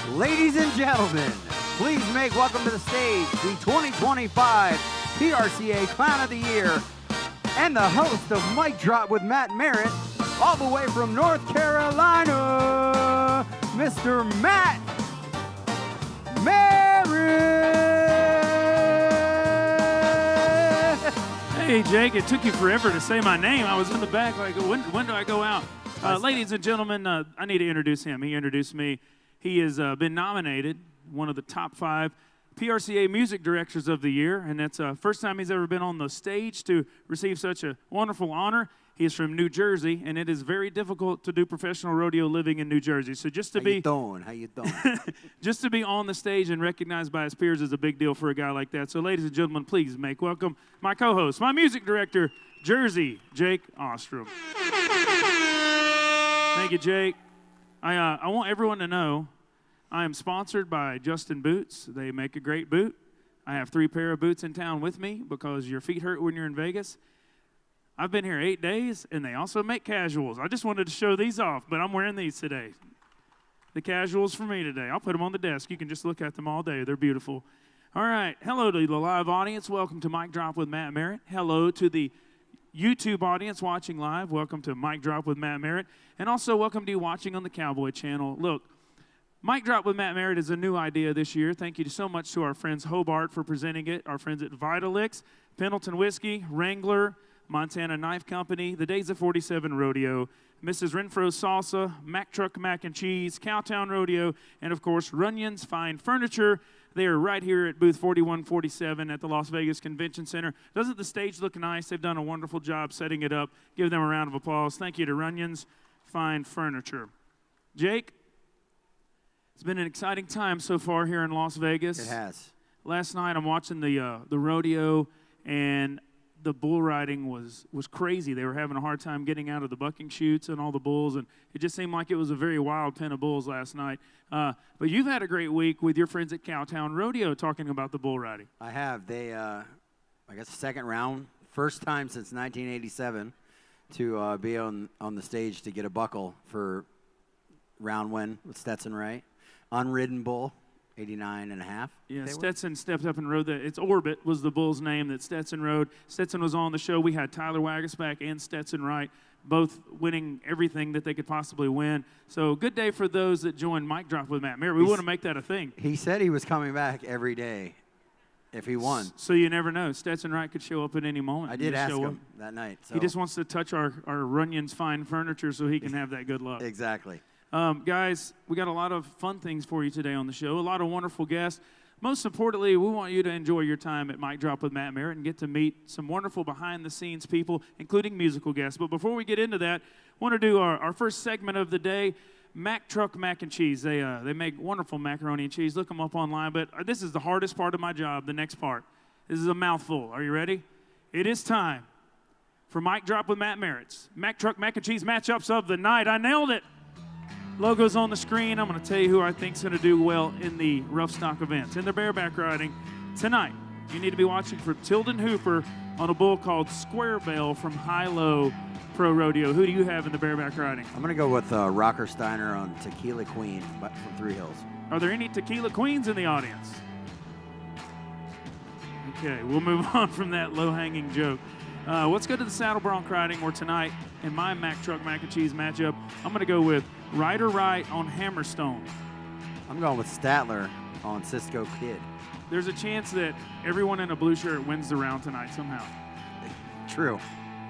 Ladies and gentlemen, please make welcome to the stage the 2025 PRCA Clown of the Year and the host of Mic Drop with Matt Merritt, all the way from North Carolina, Mr. Matt Merritt. Hey, Jake, it took you forever to say my name. I was in the back like, when do I go out? Ladies and gentlemen, I need to introduce him. He introduced me. He has been nominated, one of the top 5 PRCA Music Directors of the Year, and that's the first time he's ever been on the stage to receive such a wonderful honor. He is from New Jersey, and it is very difficult to do professional rodeo living in New Jersey. So just to How you doing? just to be on the stage and recognized by his peers is a big deal for a guy like that. So ladies and gentlemen, please make welcome my co-host, my music director, Jersey, Jake Ostrom. Thank you, Jake. I want everyone to know I am sponsored by Justin Boots. They make a great boot. I have 3 pair of boots in town with me because your feet hurt when you're in Vegas. I've been here 8 days, and they also make casuals. I just wanted to show these off, but I'm wearing these today. The casuals for me today. I'll put them on the desk. You can just look at them all day. They're beautiful. All right. Hello to the live audience. Welcome to Mic Drop with Matt Merritt. Hello to the YouTube audience watching live. Welcome to Mic Drop with Matt Merritt. And also welcome to you watching on the Cowboy Channel. Look, Mic Drop with Matt Merritt is a new idea this year. Thank you so much to our friends Hobart for presenting it, our friends at Vitalix, Pendleton Whiskey, Wrangler, Montana Knife Company, the Days of 47 Rodeo, Mrs. Renfro's Salsa, Mack Truck Mac and Cheese, Cowtown Rodeo, and of course, Runyon's Fine Furniture. They are right here at booth 4147 at the Las Vegas Convention Center. Doesn't the stage look nice? They've done a wonderful job setting it up. Give them a round of applause. Thank you to Runyon's Fine Furniture. Jake, it's been an exciting time so far here in Las Vegas. It has. Last night I'm watching the rodeo, and the bull riding was crazy. They were having a hard time getting out of the bucking chutes and all the bulls, and it just seemed like it was a very wild pen of bulls last night. But you've had a great week with your friends at Cowtown Rodeo talking about the bull riding. I have. They, I guess, second round, first time since 1987 to be on the stage to get a buckle for round win with Stetson Wright. Unridden bull. 89.5. Yeah, Stetson stepped up and rode that. It's Orbit was the bull's name that Stetson rode. Stetson was on the show. We had Tyler Wagasback and Stetson Wright both winning everything that they could possibly win. So good day for those that joined Mic Drop with Matt Merritt. We want to make that a thing. He said he was coming back every day if he won. So you never know. Stetson Wright could show up at any moment. I did ask him that night. So. He just wants to touch our Runyon's Fine Furniture so he can have that good luck. Exactly. Guys, we got a lot of fun things for you today on the show, a lot of wonderful guests. Most importantly, we want you to enjoy your time at Mic Drop with Matt Merritt and get to meet some wonderful behind-the-scenes people, including musical guests. But before we get into that, I want to do our first segment of the day, Mack Truck Mac and Cheese. They make wonderful macaroni and cheese. Look them up online. But this is the hardest part of my job, the next part. This is a mouthful. Are you ready? It is time for Mic Drop with Matt Merritt's Mack Truck Mac and Cheese matchups of the night. I nailed it. Logo's on the screen. I'm going to tell you who I think is going to do well in the rough stock events. In the bareback riding tonight, you need to be watching for Tilden Hooper on a bull called Square Bell from High-Low Pro Rodeo. Who do you have in the bareback riding? I'm going to go with Rocker Steiner on Tequila Queen from Three Hills. Are there any Tequila Queens in the audience? Okay, we'll move on from that low-hanging joke. Let's go to the saddle bronc riding, where tonight, in my Mack Truck Mac and Cheese matchup, I'm going to go with Ryder Wright on Hammerstone. I'm going with Statler on Cisco Kid. There's a chance that everyone in a blue shirt wins the round tonight somehow. True.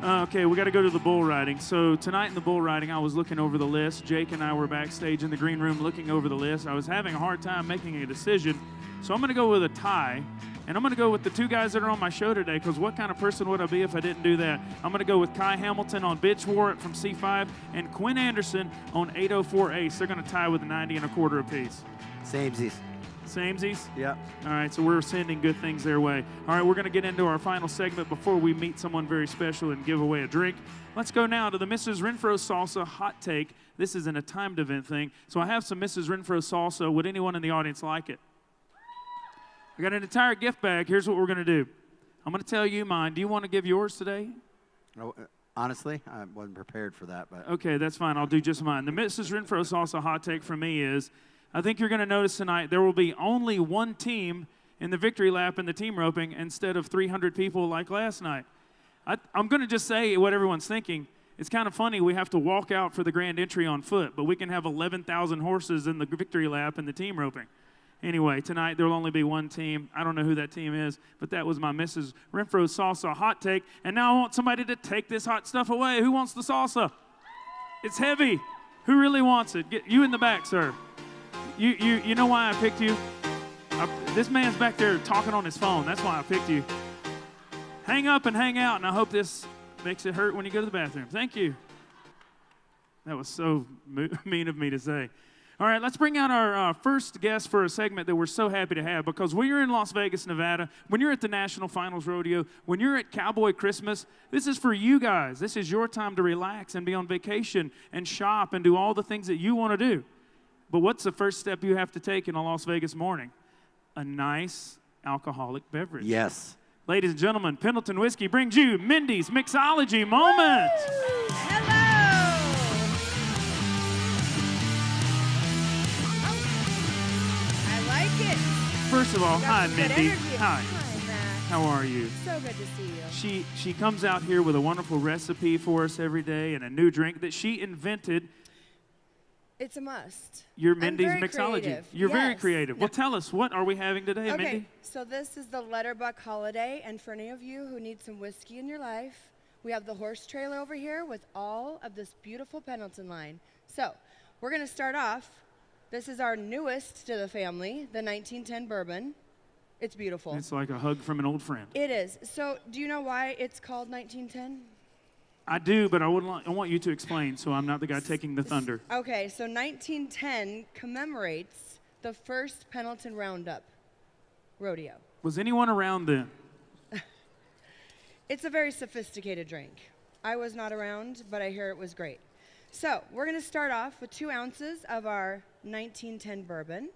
Okay, we got to go to the bull riding. So tonight in the bull riding, I was looking over the list. Jake and I were backstage in the green room looking over the list. I was having a hard time making a decision. So I'm going to go with a tie. And I'm going to go with the 2 guys that are on my show today, because what kind of person would I be if I didn't do that? I'm going to go with Kai Hamilton on Bitch Warrant from C5 and Qynn Amderson on 804 Ace. They're going to tie with 90 1/4 apiece. Samesies. Samesies? Yep. All right, so we're sending good things their way. All right, we're going to get into our final segment before we meet someone very special and give away a drink. Let's go now to the Mrs. Renfro Salsa Hot Take. This isn't a timed event thing. So I have some Mrs. Renfro Salsa. Would anyone in the audience like it? I got an entire gift bag. Here's what we're going to do. I'm going to tell you mine. Do you want to give yours today? No, honestly, I wasn't prepared for that. But okay, that's fine. I'll do just mine. The Mrs. Renfro Salsa Hot Take from me is I think you're going to notice tonight there will be only one team in the victory lap and the team roping instead of 300 people like last night. I'm going to just say what everyone's thinking. It's kind of funny we have to walk out for the grand entry on foot, but we can have 11,000 horses in the victory lap and the team roping. Anyway, tonight there will only be one team. I don't know who that team is, but that was my Mrs. Renfro's salsa hot take. And now I want somebody to take this hot stuff away. Who wants the salsa? It's heavy. Who really wants it? Get you in the back, sir. You know why I picked you? This man's back there talking on his phone. That's why I picked you. Hang up and hang out, and I hope this makes it hurt when you go to the bathroom. Thank you. That was so mean of me to say. All right, let's bring out our first guest for a segment that we're so happy to have, because when you're in Las Vegas, Nevada, when you're at the National Finals Rodeo, when you're at Cowboy Christmas, this is for you guys. This is your time to relax and be on vacation and shop and do all the things that you want to do. But what's the first step you have to take in a Las Vegas morning? A nice alcoholic beverage. Yes. Ladies and gentlemen, Pendleton Whiskey brings you Mindy's Mixology Moment. Hello. I like it. First of all, hi, Got some good Mindy. energy. Hi. Matt. How are you? So good to see you. She comes out here with a wonderful recipe for us every day and a new drink that she invented. It's a must. Your I'm Mindy's very Mixology. creative. You're very Yes. creative. Well, tell us, what are we having today, Okay, Mindy? so this is the Letterbuck Holiday, and for any of you who need some whiskey in your life, we have the horse trailer over here with all of this beautiful Pendleton line. So we're going to start off. This is our newest to the family, the 1910 bourbon. It's beautiful. It's like a hug from an old friend. It is. So do you know why it's called 1910? I do, but I want you to explain, so I'm not the guy taking the thunder. Okay, so 1910 commemorates the first Pendleton Roundup rodeo. Was anyone around then? It's a very sophisticated drink. I was not around, but I hear it was great. So we're going to start off with 2 ounces of our 1910 bourbon,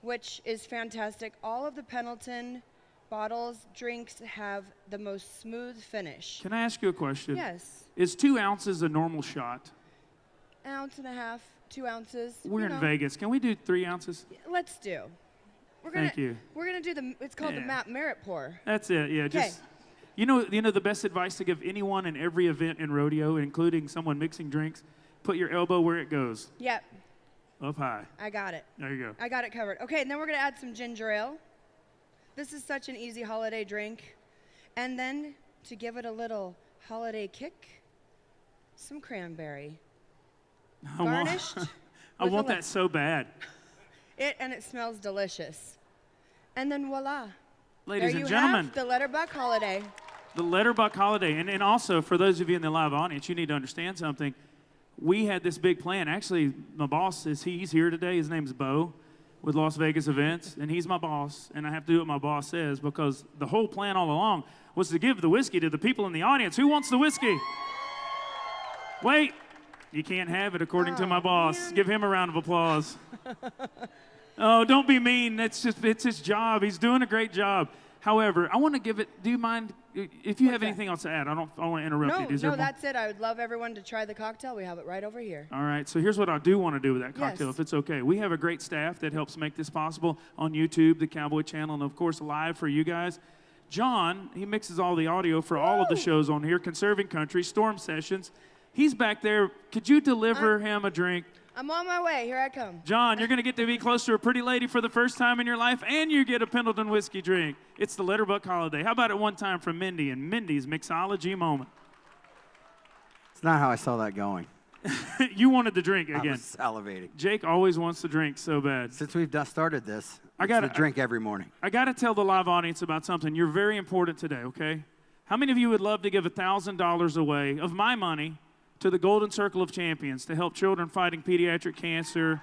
which is fantastic. All of the Pendleton bottles, drinks have the most smooth finish. Can I ask you a question? Yes. Is 2 ounces a normal shot? 1.5 ounces, 2 ounces. We're in Vegas. Can we do 3 ounces? Let's do. Thank you. We're gonna do it's called the Yeah. Merritt pour. That's it. Yeah. Okay. Just you know the best advice to give anyone in every event in rodeo, including someone mixing drinks, put your elbow where it goes, Yep, up high. I got it. There you go. I got it covered. Okay, and then we're gonna add some ginger ale. This is such an easy holiday drink. And then to give it a little holiday kick, some cranberry. Garnished. I with a want li- that so bad. And it smells delicious. And then voila. Ladies there and you gentlemen, have the Letterbuck Holiday. the Letterbuck Holiday. And also, for those of you in the live audience, you need to understand something. We had this big plan. Actually, my boss he's here today. His name's Bo with Las Vegas Events, and he's my boss, and I have to do what my boss says, because the whole plan all along was to give the whiskey to the people in the audience. Who wants the whiskey? Wait, you can't have it according to my boss. Man. Give him a round of applause. Oh, don't be mean. It's his job. He's doing a great job. However, I want to give it, do you mind, if you have that? anything else to add? I want to interrupt you. Is there No, more? that's it. I would love everyone to try the cocktail. We have it right over here. All right, so here's what I do want to do with that cocktail, Yes. if it's okay. We have a great staff that helps make this possible on YouTube, the Cowboy Channel, and of course live for you guys. John, he mixes all the audio for all of the shows on here, Conserving Country, Storm Sessions. He's back there. Could you deliver him a drink? I'm on my way. Here I come. John, you're going to get to be close to a pretty lady for the first time in your life, and you get a Pendleton whiskey drink. It's the Letterbuck Holiday. How about it one time from Mindy and Mindy's Mixology Moment? It's not how I saw that going. You wanted the drink I again. was salivating. Jake always wants the drink so bad. Since we've started this, I it's gotta- the drink every morning. I got to tell the live audience about something. You're very important today, okay? How many of you would love to give $1,000 away of my money to the Golden Circle of Champions to help children fighting pediatric cancer?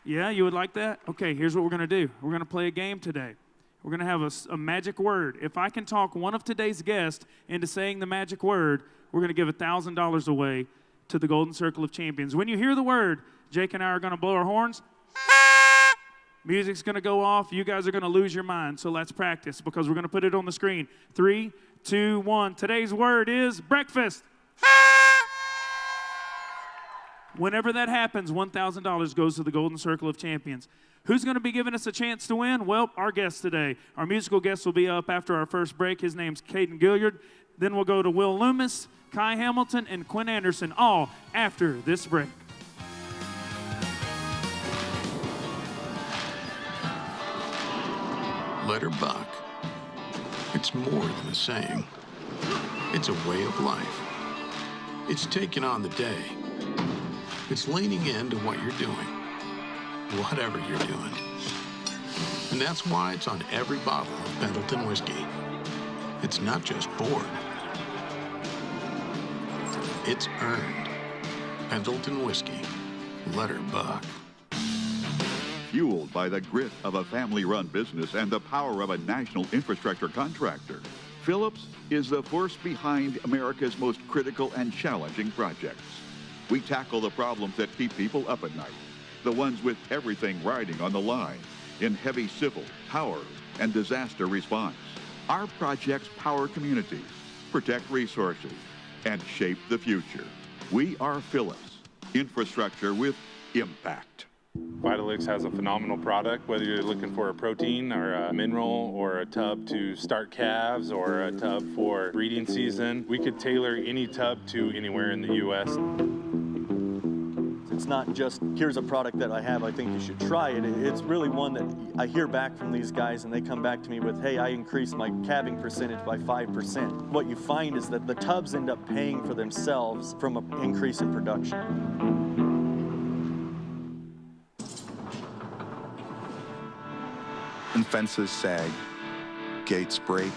Yeah, you would like that? Okay, here's what we're going to do. We're going to play a game today. We're going to have a magic word. If I can talk one of today's guests into saying the magic word, we're going to give $1,000 away to the Golden Circle of Champions. When you hear the word, Jake and I are going to blow our horns. Music's going to go off. You guys are going to lose your mind, so let's practice because we're going to put it on the screen. 3, 2, 1. Today's word is breakfast. Whenever that happens, $1,000 goes to the Golden Circle of Champions. Who's going to be giving us a chance to win? Well, our guest today. Our musical guest will be up after our first break. His name's Caden Gillard. Then we'll go to Will Loomis, Kai Hamilton, and Qynn Amderson, all after this break. Let her buck. It's more than a saying. It's a way of life. It's taking on the day. It's leaning into what you're doing, whatever you're doing. And that's why it's on every bottle of Pendleton whiskey. It's not just poured. It's earned. Pendleton whiskey. Let her buck. Fueled by the grit of a family-run business and the power of a national infrastructure contractor, Phillips is the force behind America's most critical and challenging projects. We tackle the problems that keep people up at night, the ones with everything riding on the line, in heavy civil, power, and disaster response. Our projects power communities, protect resources, and shape the future. We are Phillips, infrastructure with impact. Vitalix has a phenomenal product, whether you're looking for a protein or a mineral or a tub to start calves or a tub for breeding season. We could tailor any tub to anywhere in the U.S. It's not just, here's a product that I have, I think you should try it. It's really one that I hear back from these guys and they come back to me with, hey, I increased my calving percentage by 5%. What you find is that the tubs end up paying for themselves from an increase in production. When fences sag, gates break,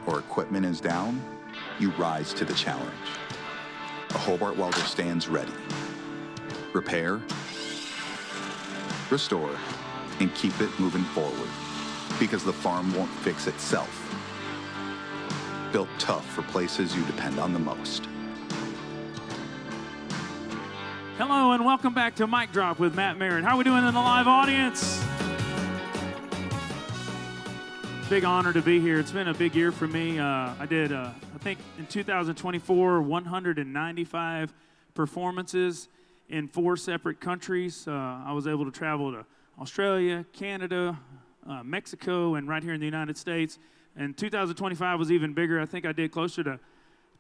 or equipment is down, you rise to the challenge. A Hobart welder stands ready. Repair, restore, and keep it moving forward, because the farm won't fix itself. Built tough for places you depend on the most. Hello and welcome back to Mic Drop with Matt Merritt. How are we doing in the live audience? Big honor to be here. It's been a big year for me. I did, I think in 2024, 195 performances in 4 separate countries. I was able to travel to Australia, Canada, Mexico, and right here in the United States. And 2025 was even bigger. I think I did closer to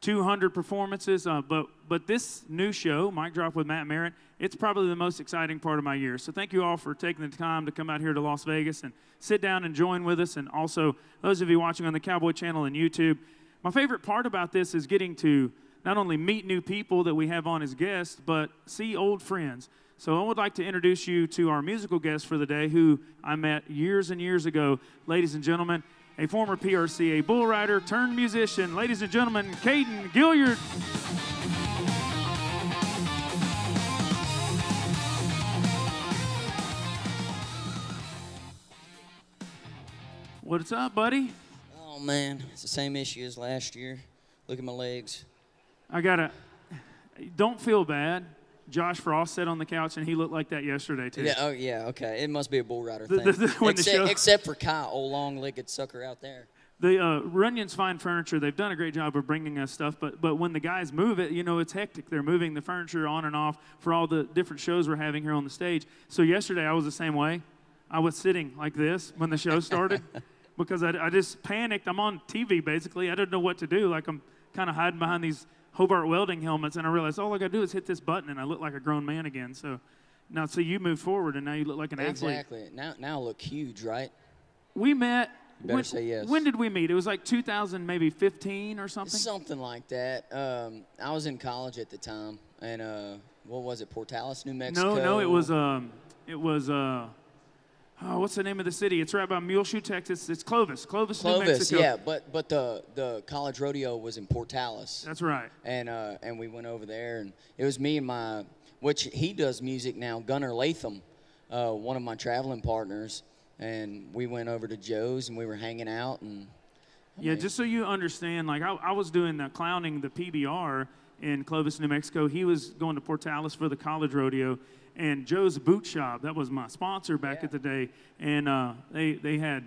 200 performances. But this new show, Mic Drop with Matt Merritt, it's probably the most exciting part of my year. So thank you all for taking the time to come out here to Las Vegas and sit down and join with us. And also, those of you watching on the Cowboy Channel and YouTube, my favorite part about this is getting to not only meet new people that we have on as guests, but see old friends. So I would like to introduce you to our musical guest for the day, who I met years and years ago. Ladies and gentlemen, a former PRCA bull rider turned musician. Ladies and gentlemen, Caden Gillard. What's up, buddy? Oh, man, it's the same issue as last year. Look at my legs. Don't feel bad. Josh Frost sat on the couch, and he looked like that yesterday, too. Yeah, oh, yeah, okay. It must be a bull rider thing. Except for Kai, old long-legged sucker out there. The Runyon's Fine Furniture, they've done a great job of bringing us stuff, but when the guys move it, you know, it's hectic. They're moving the furniture on and off for all the different shows we're having here on the stage. So yesterday, I was the same way. I was sitting like this when the show started because I just panicked. I'm on TV, basically. I didn't know what to do. Like, I'm kind of hiding behind these Hobart welding helmets, and I realized all I got to do is hit this button, and I look like a grown man again. So now, you moved forward, and now you look like an athlete. Exactly. Now I look huge, right? We met. You better say yes. When did we meet? It was like 2000, maybe 15 or something? Something like that. I was in college at the time, and what was it, Portales, New Mexico? No, it was what's the name of the city? It's right by Muleshoe, Texas. It's Clovis, New Mexico. Yeah, but the college rodeo was in Portales. That's right. And we went over there, and it was me and which he does music now, Gunnar Latham, one of my traveling partners. And we went over to Joe's, and we were hanging out. And just so you understand, like I was doing the clowning the PBR in Clovis, New Mexico. He was going to Portales for the college rodeo, and Joe's Boot Shop, that was my sponsor back at the day. And they had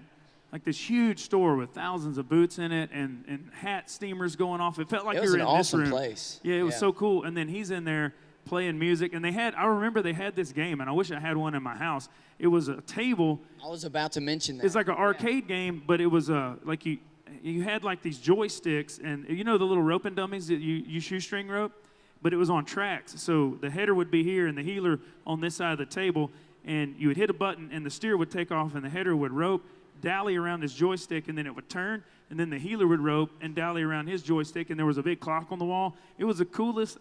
like this huge store with thousands of boots in it and hat steamers going off. It felt like you were in this room. It was an awesome place. Yeah, it was so cool. And then he's in there playing music. And I remember they had this game, and I wish I had one in my house. It was a table. I was about to mention that. It's like an arcade game, but it was like you had like these joysticks, and you know the little roping dummies that you shoestring rope, but it was on tracks. So the header would be here and the heeler on this side of the table, and you would hit a button and the steer would take off and the header would rope, dally around this joystick, and then it would turn, and then the heeler would rope and dally around his joystick, and there was a big clock on the wall. It was the coolest.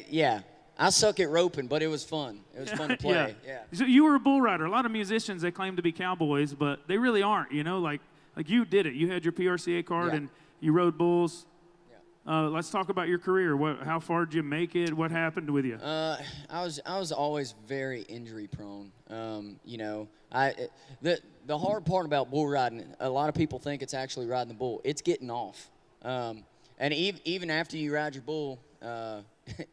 Yeah. I suck at roping, but it was fun. It was fun to play. Yeah. So you were a bull rider. A lot of musicians, they claim to be cowboys, but they really aren't, you know, like you did it. You had your PRCA card and you rode bulls. Yeah. Let's talk about your career. How far did you make it? What happened with you? I was always very injury prone. You know, the hard part about bull riding, a lot of people think it's actually riding the bull. It's getting off. And even after you ride your bull,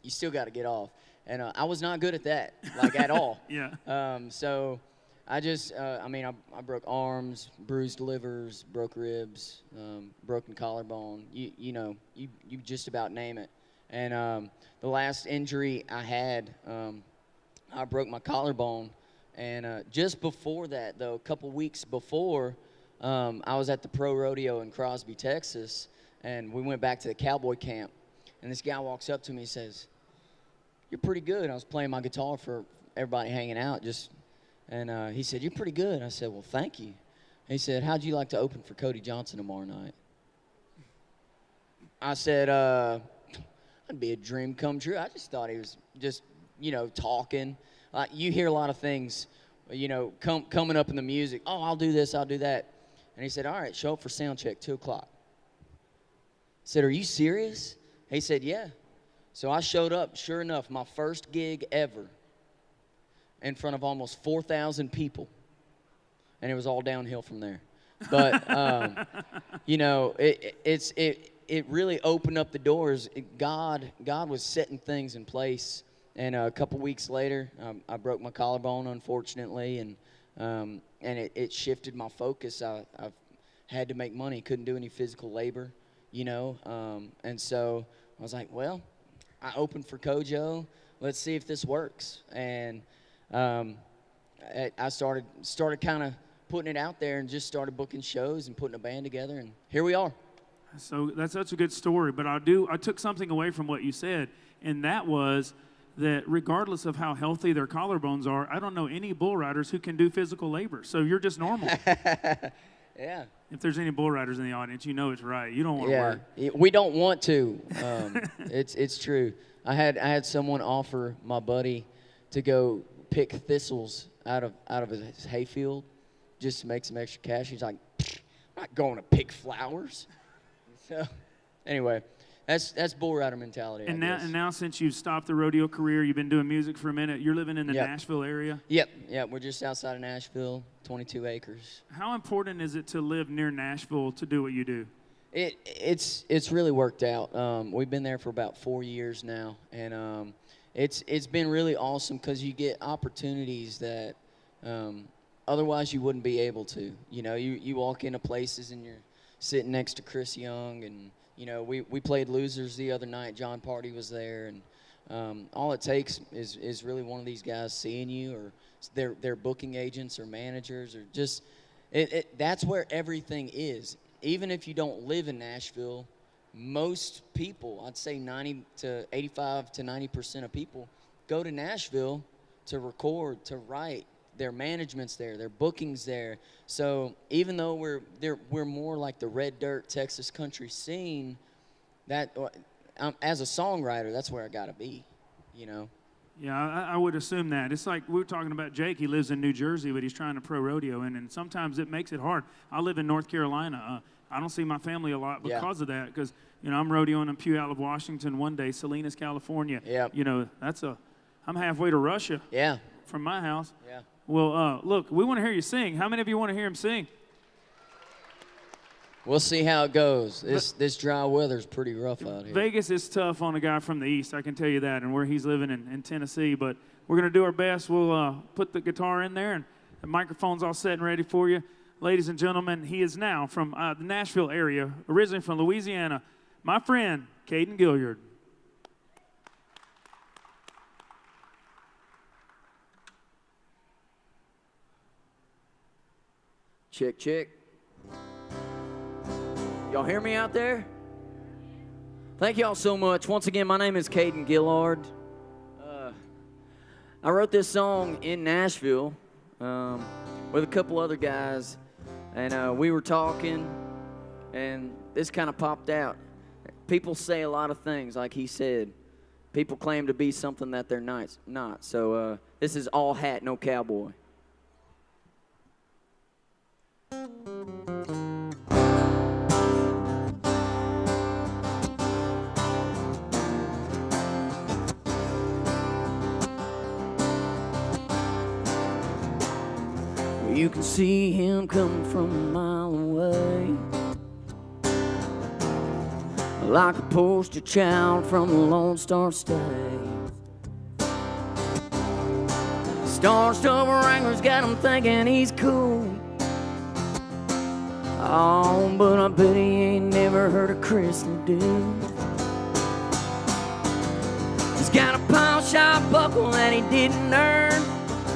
you still got to get off. And I was not good at that, like at all. Yeah. So I just, I broke arms, bruised livers, broke ribs, broken collarbone. You know, you just about name it. And the last injury I had, I broke my collarbone. And just before that, though, a couple weeks before, I was at the pro rodeo in Crosby, Texas, and we went back to the cowboy camp. And this guy walks up to me and says, "You're pretty good." I was playing my guitar for everybody hanging out, and he said, "You're pretty good." I said, "Well, thank you." He said, "How'd you like to open for Cody Johnson tomorrow night?" I said, "That'd be a dream come true." I just thought he was just, you know, talking. You hear a lot of things, you know, coming up in the music. "Oh, I'll do this, I'll do that." And he said, "All right, show up for sound check, 2 o'clock. I said, "Are you serious?" He said, "Yeah." So I showed up, sure enough, my first gig ever in front of almost 4,000 people. And it was all downhill from there. But, you know, it really opened up the doors. God was setting things in place. And a couple weeks later, I broke my collarbone, unfortunately, and it shifted my focus. I had to make money, couldn't do any physical labor, you know. And so I was like, well, I opened for Kojo. Let's see if this works. And I started kind of putting it out there and just started booking shows and putting a band together, and here we are. So that's such a good story. But I took something away from what you said, and that was that regardless of how healthy their collarbones are, I don't know any bull riders who can do physical labor. So you're just normal. Yeah. If there's any bull riders in the audience, you know it's right. You don't want to work. We don't want to. It's true. I had someone offer my buddy to go pick thistles out of his hayfield just to make some extra cash. He's like, "I'm not going to pick flowers." So anyway, that's bull rider mentality. And now since you've stopped the rodeo career, you've been doing music for a minute. You're living in the Nashville area. Yep. We're just outside of Nashville, 22 acres. How important is it to live near Nashville to do what you do? It's really worked out. We've been there for about 4 years now, and it's been really awesome because you get opportunities that otherwise you wouldn't be able to. You know, you walk into places and you're sitting next to Chris Young, and you know, we played Losers the other night. John Party was there, and all it takes is really one of these guys seeing you, or their booking agents or managers, or just that's where everything is. Even if you don't live in Nashville, most people, I'd say 85 to 90% of people, go to Nashville to record, to write. Their management's there, their booking's there. So even though we're more like the red dirt Texas country scene, that as a songwriter, that's where I gotta be, you know. Yeah, I would assume that. It's like we were talking about Jake. He lives in New Jersey, but he's trying to pro rodeo, and sometimes it makes it hard. I live in North Carolina. I don't see my family a lot because of that, because, you know, I'm rodeoing in Puyallup, Washington one day, Salinas, California. Yeah. You know, I'm halfway to Russia. Yeah. From my house. Yeah. Well, look, we want to hear you sing. How many of you want to hear him sing? We'll see how it goes. This dry weather's pretty rough out here. Vegas is tough on a guy from the East, I can tell you that, and where he's living in Tennessee. But we're going to do our best. We'll put the guitar in there, and the microphone's all set and ready for you. Ladies and gentlemen, he is now from the Nashville area, originally from Louisiana, my friend, Caden Gillard. Check, check. Y'all hear me out there? Thank y'all so much. Once again, my name is Caden Gillard. I wrote this song in Nashville with a couple other guys, and we were talking, and this kind of popped out. People say a lot of things, like he said. People claim to be something that they're not. So this is all hat, no cowboy. You can see him coming from a mile away, like a poster child from a Lone Star State. Star-studded wranglers got him thinking he's cool. Oh, but I bet he ain't never heard of Crystal, dude. He's got a pawn shop buckle that he didn't earn,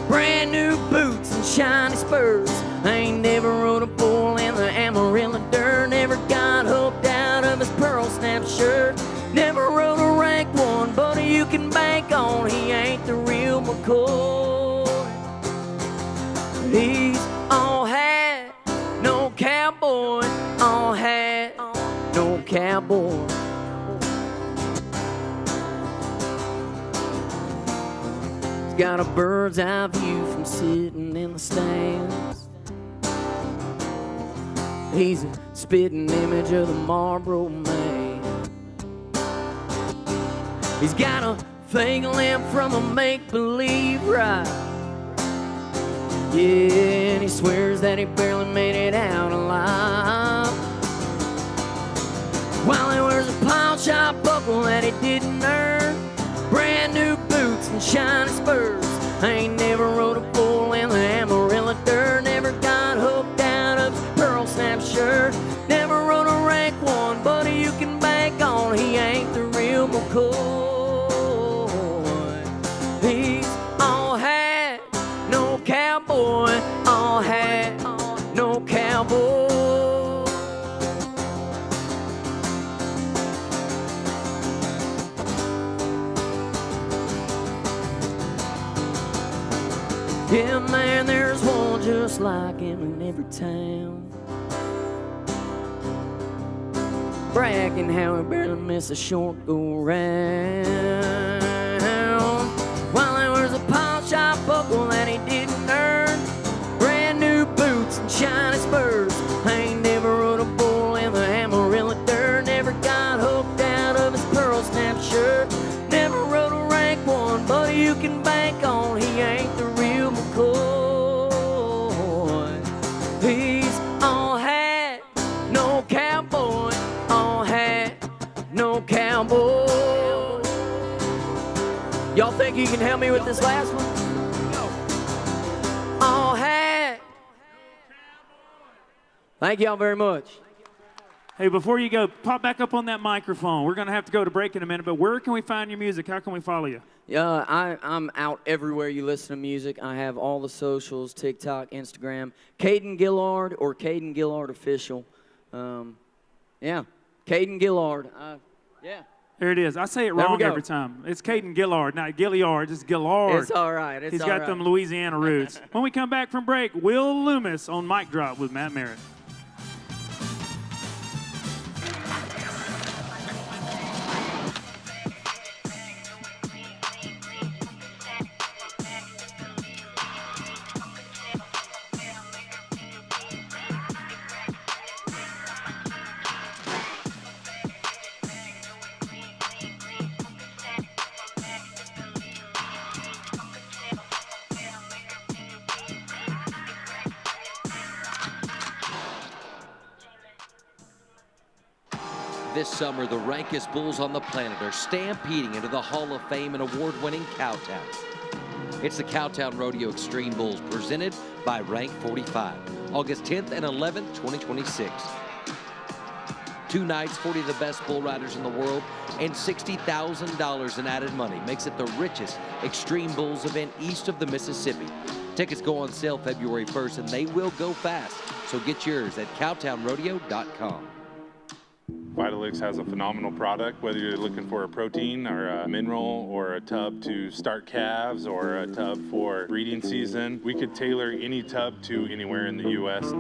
brand new boots and shiny spurs. Ain't never rode a bull in the Amarillo dirt, never got hooked out of his pearl snap shirt, never rode a rank one, but you can bank on he ain't the real McCoy. He's all hat, no cowboy, all hat, no cowboy. He's got a bird's eye view from sitting in the stands. He's a spitting image of the Marlboro Man. He's got a fake limp from a make-believe ride. Yeah, and he swears that he barely made it out alive, while he wears a pawn shop buckle that he didn't earn, brand new boots and shiny spurs. Ain't never rode a bull in the Amarillo dirt, never got hooked out of his pearl snap shirt, never rode a rank one, but you can bank on he ain't the real McCoy. He's all hat, no cowboy, all hat, no cowboy. Yeah, man, there's one just like him in every town, bragging how he barely missed a short go round, while he wears a pawn shop buckle that he didn't earn, brand new boots and shiny spurs. Ain't never rode a bull in the Amarillo dirt, never got hooked out of his pearl snap shirt, never rode a rank one, but you can bank on he ain't the real McCoy. He's all hat, no cowboy, all hat, no cowboy. Y'all think you can help me with this last one? All hat. Thank y'all very much. Hey, before you go, pop back up on that microphone. We're going to have to go to break in a minute, but where can we find your music? How can we follow you? I'm out everywhere you listen to music. I have all the socials, TikTok, Instagram, Caden Gillard or Caden Gillard Official. Yeah, Caden Gillard. Yeah. There it is. I say it wrong every time. It's Caden Gillard, not Gilliard. It's Gillard. It's all right. He's got them Louisiana roots. When we come back from break, Will Loomis on Mic Drop with Matt Merritt. This summer, the rankest bulls on the planet are stampeding into the Hall of Fame and award-winning Cowtown. It's the Cowtown Rodeo Extreme Bulls, presented by Rank 45, August 10th and 11th, 2026. 2 nights, 40 of the best bull riders in the world, and $60,000 in added money makes it the richest Extreme Bulls event east of the Mississippi. Tickets go on sale February 1st, and they will go fast. So get yours at cowtownrodeo.com. Vitalix has a phenomenal product, whether you're looking for a protein or a mineral or a tub to start calves or a tub for breeding season. We could tailor any tub to anywhere in the U.S.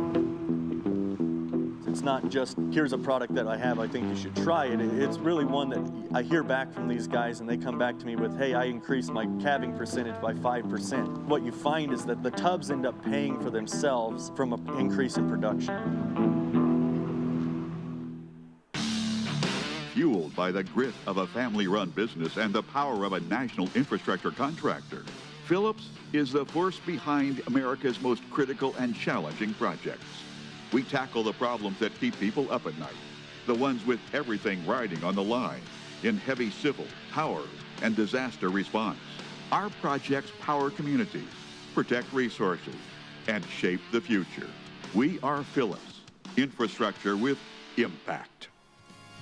It's not just, here's a product that I have, I think you should try it. It's really one that I hear back from these guys and they come back to me with, hey, I increased my calving percentage by 5%. What you find is that the tubs end up paying for themselves from an increase in production. Fueled by the grit of a family-run business and the power of a national infrastructure contractor, Phillips is the force behind America's most critical and challenging projects. We tackle the problems that keep people up at night, the ones with everything riding on the line in heavy civil, power, and disaster response. Our projects power communities, protect resources, and shape the future. We are Phillips, infrastructure with impact.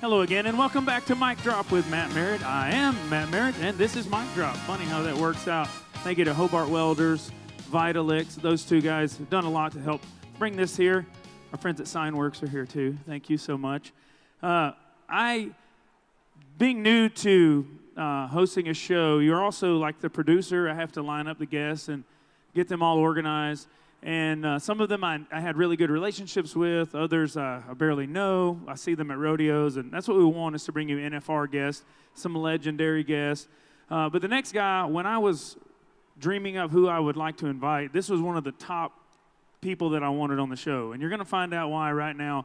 Hello again, and welcome back to Mic Drop with Matt Merritt. I am Matt Merritt, and this is Mic Drop. Funny how that works out. Thank you to Hobart Welders, Vitalix. Those two guys have done a lot to help bring this here. Our friends at Signworks are here too. Thank you so much. Being new to hosting a show, you're also like the producer. I have to line up the guests and get them all organized. And some of them I had really good relationships with. Others I barely know. I see them at rodeos, and that's what we want, is to bring you NFR guests, some legendary guests. But the next guy, when I was dreaming of who I would like to invite, this was one of the top people that I wanted on the show. And you're going to find out why right now.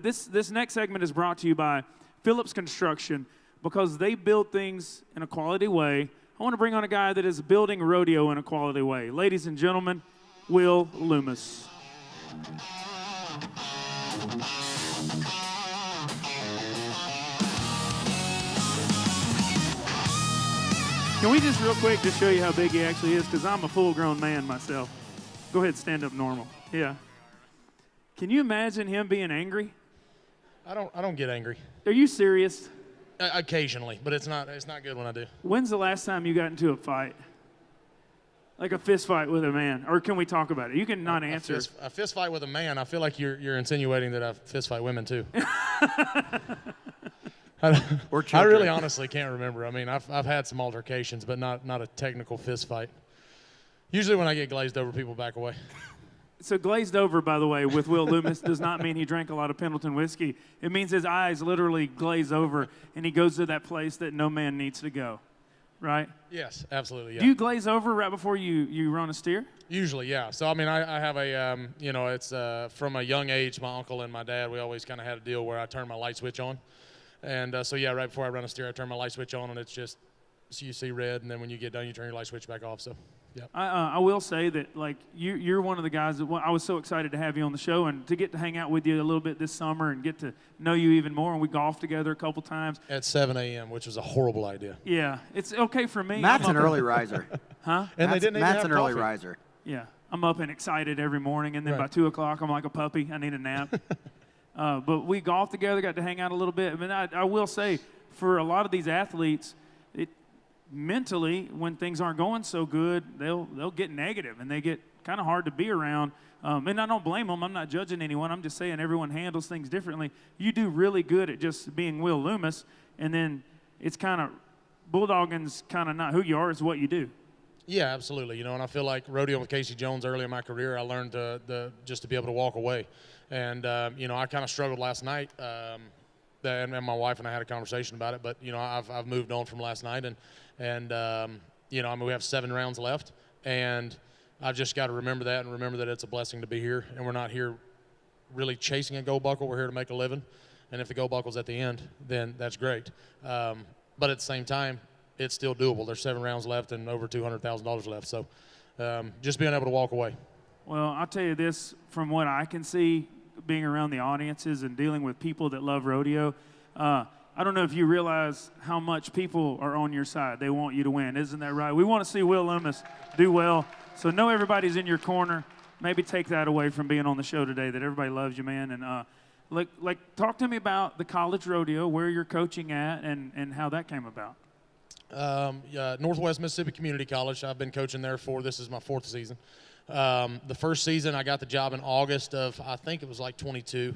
This next segment is brought to you by Phillips Construction, because they build things in a quality way. I want to bring on a guy that is building rodeo in a quality way. Ladies and gentlemen, Will Loomis. Can we just real quick just show you how big he actually is? Because I'm a full-grown man myself. Go ahead, stand up normal. Yeah. Can you imagine him being angry? I don't get angry. Are you serious? Occasionally, but it's not good when I do. When's the last time you got into a fight? Like a fist fight with a man? Or can we talk about it? You can not answer. A fist fight with a man, I feel like you're insinuating that I fist fight women too. I really honestly can't remember. I mean, I've had some altercations, but not a technical fist fight. Usually when I get glazed over, people back away. So glazed over, by the way, with Will Loomis does not mean he drank a lot of Pendleton whiskey. It means his eyes literally glaze over and he goes to that place that no man needs to go, right? Yes, absolutely, yeah. Do you glaze over right before you run a steer? Usually, yeah. So, I mean, I have a, it's from a young age, my uncle and my dad, we always kind of had a deal where I turn my light switch on. And so, yeah, right before I run a steer, I turn my light switch on and it's just, so you see red, and then when you get done, you turn your light switch back off, so. Yeah. I will say that, like, you're one of the guys that I was so excited to have you on the show and to get to hang out with you a little bit this summer and get to know you even more. And we golfed together a couple times. At 7 a.m., which was a horrible idea. Yeah, it's okay for me. Matt's an early riser. Huh? And Matt's an early riser. Yeah, I'm up and excited every morning, and then by 2 o'clock, I'm like a puppy. I need a nap. But we golfed together, got to hang out a little bit. I mean, I will say, for a lot of these athletes, mentally, when things aren't going so good, they'll get negative and they get kind of hard to be around. And I don't blame them. I'm not judging anyone. I'm just saying everyone handles things differently. You do really good at just being Will Loomis, and then it's kind of bulldogging's kind of not who you are, it's what you do. Yeah, absolutely. You know, and I feel like rodeo with Casey Jones early in my career, I learned just to be able to walk away. And, I kind of struggled last night. And my wife and I had a conversation about it, but I've moved on from last night, and we have 7 rounds left, and I've just got to remember that and remember that it's a blessing to be here, and we're not here really chasing a gold buckle. We're here to make a living, and if the gold buckle's at the end, then that's great. But at the same time, it's still doable. There's 7 rounds left and over $200,000 left, so just being able to walk away. Well, I'll tell you this, from what I can see, being around the audiences and dealing with people that love rodeo, I don't know if you realize how much people are on your side. They want you to win. Isn't that right? We want to see Will Loomis do well. So know everybody's in your corner. Maybe take that away from being on the show today, that everybody loves you, man. And talk to me about the college rodeo, where you're coaching at, and how that came about. Northwest Mississippi Community College. I've been coaching there this is my 4th season. The first season, I got the job in August of, I think it was like 22.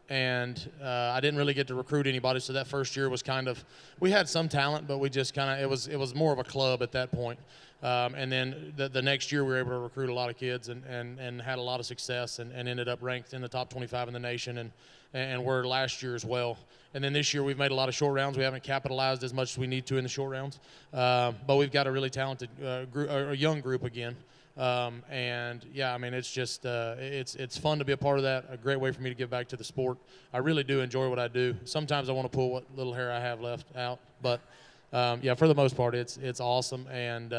And I didn't really get to recruit anybody, so that first year was kind of, we had some talent, but we just kind of, it was more of a club at that point. And then the next year we were able to recruit a lot of kids and had a lot of success and ended up ranked in the top 25 in the nation and were last year as well. And then this year we've made a lot of short rounds. We haven't capitalized as much as we need to in the short rounds, but we've got a really talented a young group again. And yeah, I mean, it's just, it's fun to be a part of that. A great way for me to give back to the sport. I really do enjoy what I do. Sometimes I want to pull what little hair I have left out, but yeah, for the most part, it's awesome. And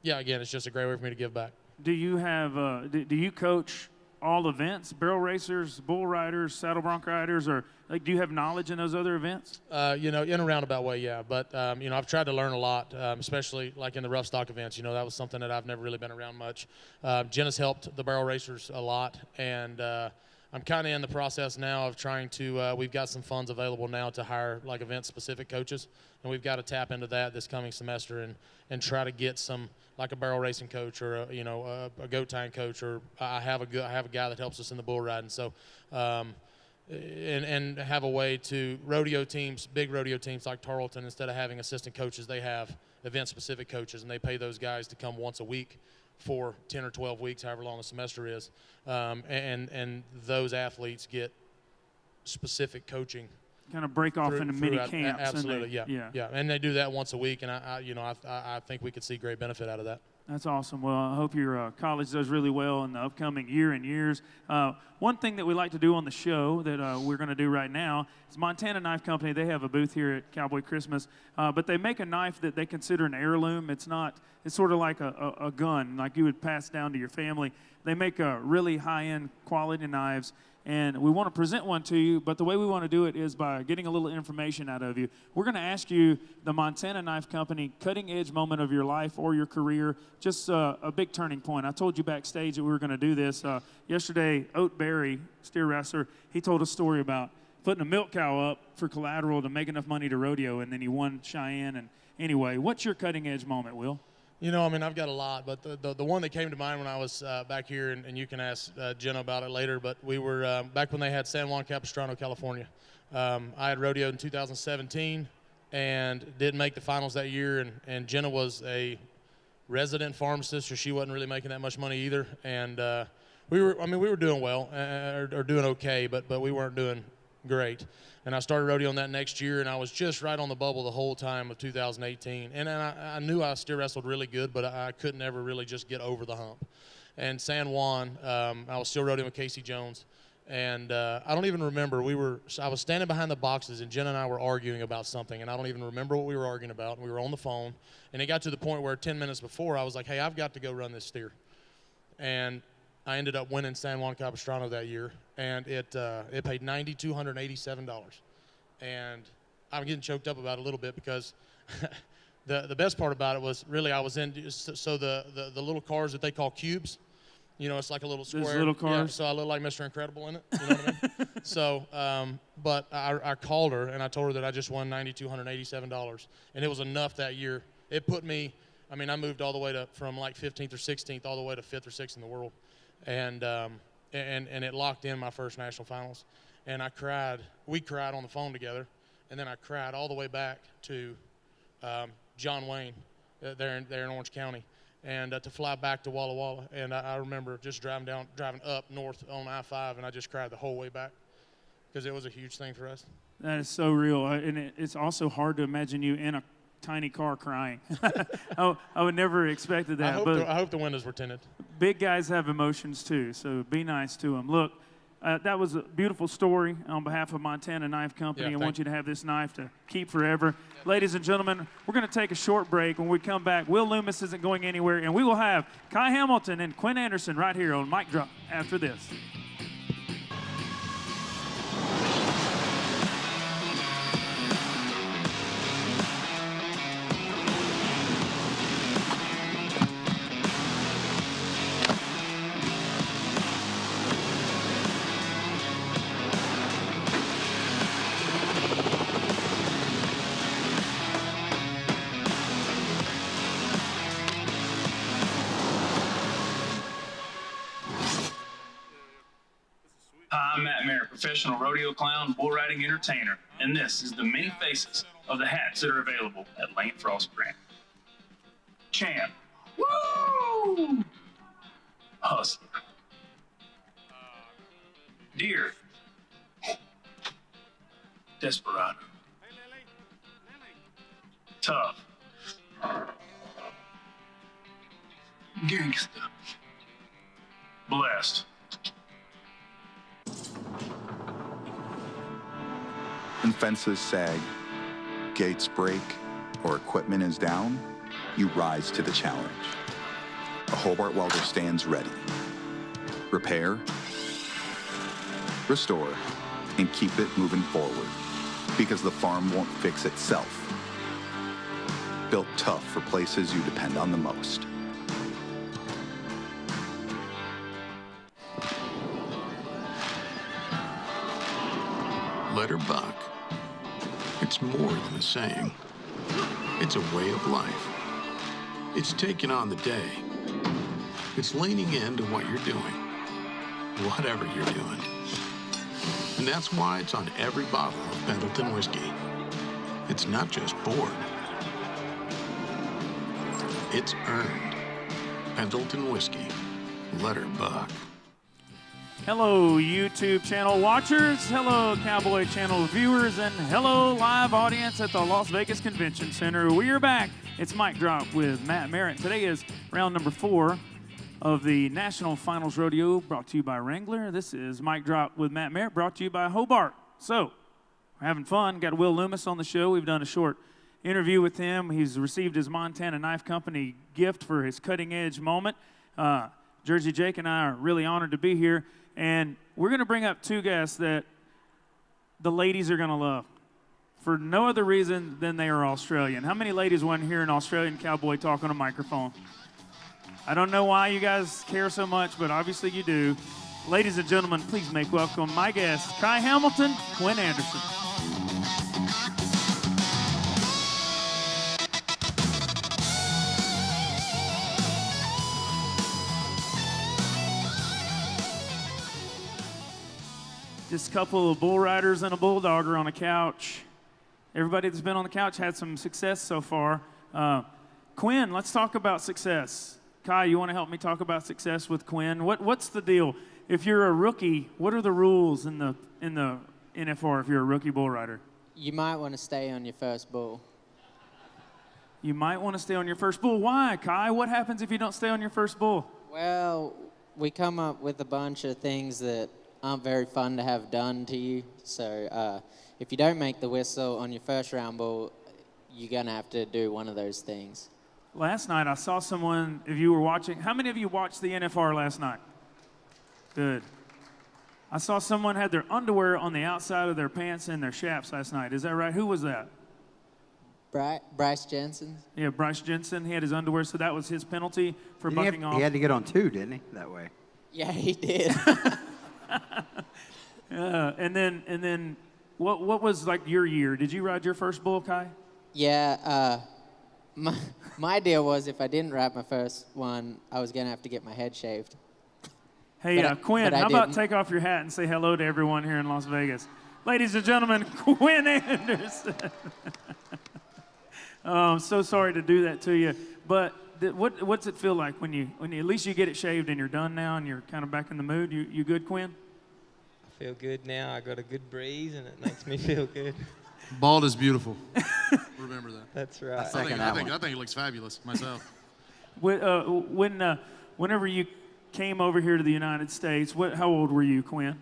yeah, again, it's just a great way for me to give back. Do you have, do you coach all events, barrel racers, bull riders, saddle bronc riders, or like, do you have knowledge in those other events? You know, in a roundabout way, yeah. But, you know, I've tried to learn a lot, especially like in the rough stock events. You know, that was something that I've never really been around much. Jen has helped the barrel racers a lot, and I'm kind of in the process now of trying to, we've got some funds available now to hire like event-specific coaches, and we've got to tap into that this coming semester and try to get some, like a barrel racing coach or a goat tying coach, or I have a guy that helps us in the bull riding. So, and have a way to rodeo teams, big rodeo teams like Tarleton, instead of having assistant coaches, they have event-specific coaches, and they pay those guys to come once a week for 10 or 12 weeks, however long the semester is, and those athletes get specific coaching. Kind of break off into mini camps. Absolutely, yeah, and they do that once a week, and I think we could see great benefit out of that. That's awesome. Well, I hope your college does really well in the upcoming year and years. One thing that we like to do on the show that we're going to do right now is Montana Knife Company. They have a booth here at Cowboy Christmas, but they make a knife that they consider an heirloom. It's sort of like a gun, like you would pass down to your family. They make really high-end quality knives, and we want to present one to you, but the way we want to do it is by getting a little information out of you. We're going to ask you the Montana Knife Company cutting-edge moment of your life or your career, just a big turning point. I told you backstage that we were going to do this. Yesterday, Oat Berry, steer wrestler, he told a story about putting a milk cow up for collateral to make enough money to rodeo, and then he won Cheyenne. And anyway, what's your cutting-edge moment, Will? You know, I mean, I've got a lot, but the one that came to mind when I was back here, and you can ask Jenna about it later, but we were back when they had San Juan Capistrano, California. I had rodeoed in 2017 and didn't make the finals that year, and Jenna was a resident pharmacist, so she wasn't really making that much money either. And we were doing well, or doing okay, but we weren't doing great. And I started rodeoing that next year, and I was just right on the bubble the whole time of 2018. And I knew I steer wrestled really good, but I couldn't ever really just get over the hump. And San Juan, I was still rodeoing with Casey Jones. And I don't even remember, I was standing behind the boxes, and Jen and I were arguing about something, and I don't even remember what we were arguing about. We were on the phone, and it got to the point where 10 minutes before, I was like, hey, I've got to go run this steer. And I ended up winning San Juan Capistrano that year, and it paid $9,287. And I'm getting choked up about it a little bit because the best part about it was really I was in, so the little cars that they call cubes, you know, it's like a little square. Those little cars? Yeah, so I look like Mr. Incredible in it, you know what I mean? So, but I called her, and I told her that I just won $9,287, and it was enough that year. It put me, I mean, I moved all the way from like 15th or 16th all the way to 5th or 6th in the world. And it locked in my first national finals, and I cried. We cried on the phone together, and then I cried all the way back to John Wayne, there in Orange County, and to fly back to Walla Walla. And I remember just driving up north on I-5, and I just cried the whole way back because it was a huge thing for us. That is so real, and it's also hard to imagine you in a tiny car crying. I would never expected that. I hope the windows were tinted. Big guys have emotions too, so be nice to them. Look, that was a beautiful story on behalf of Montana Knife Company. I want you to have this knife to keep forever. Ladies and gentlemen, we're going to take a short break. When we come back, Will Loomis isn't going anywhere, and we will have Kai Hamilton and Qynn Amderson right here on Mic Drop after this. Hi, I'm Matt Merritt, professional rodeo clown, bull riding entertainer, and this is the many faces of the hats that are available at Lane Frost brand. Champ. Woo! Hustler. Deer. Desperado. Tough. Gangsta. Blessed. When fences sag, gates break, or equipment is down, you rise to the challenge. A Hobart welder stands ready. Repair, restore, and keep it moving forward, because the farm won't fix itself. Built tough for places you depend on the most. Let her buck. It's more than a saying. It's a way of life. It's taking on the day. It's leaning into what you're doing, whatever you're doing. And that's why it's on every bottle of Pendleton whiskey. It's not just poured. It's earned. Pendleton whiskey. Let her buck. Hello, YouTube channel watchers. Hello, Cowboy channel viewers. And hello, live audience at the Las Vegas Convention Center. We are back. It's Mic Drop with Matt Merritt. Today is round number 4 of the National Finals Rodeo, brought to you by Wrangler. This is Mic Drop with Matt Merritt, brought to you by Hobart. So, we're having fun. Got Will Loomis on the show. We've done a short interview with him. He's received his Montana Knife Company gift for his cutting-edge moment. Jersey Jake and I are really honored to be here. And we're going to bring up 2 guests that the ladies are going to love for no other reason than they are Australian. How many ladies want to hear an Australian cowboy talk on a microphone? I don't know why you guys care so much, but obviously you do. Ladies and gentlemen, please make welcome my guests, Kai Hamilton, Qynn Amderson. Just a couple of bull riders and a bulldogger on a couch. Everybody that's been on the couch had some success so far. Qynn, let's talk about success. Kai, you want to help me talk about success with Qynn? What's the deal? If you're a rookie, what are the rules in the NFR if you're a rookie bull rider? You might want to stay on your first bull. You might want to stay on your first bull. Why, Kai? What happens if you don't stay on your first bull? Well, we come up with a bunch of things that aren't very fun to have done to you. So if you don't make the whistle on your first round bull, you're going to have to do one of those things. Last night I saw someone, if you were watching, how many of you watched the NFR last night? Good. I saw someone had their underwear on the outside of their pants and their chaps last night. Is that right? Who was that? Bryce Jensen. Yeah, Bryce Jensen. He had his underwear, so that was his penalty for bucking off. He had to get on 2, didn't he, that way? Yeah, he did. And then what was like your year? Did you ride your first bull, Kai? Yeah, my deal was if I didn't ride my first one, I was going to have to get my head shaved. Hey, Qynn, how about take off your hat and say hello to everyone here in Las Vegas? Ladies and gentlemen, Qynn Amderson. I'm so sorry to do that to you, but what's it feel like when you at least you get it shaved and you're done now and you're kind of back in the mood? You good, Qynn? I feel good now. I got a good breeze and it makes me feel good. Bald is beautiful. Remember that. That's right. I think it looks fabulous myself. Whenever you came over here to the United States, how old were you, Qynn?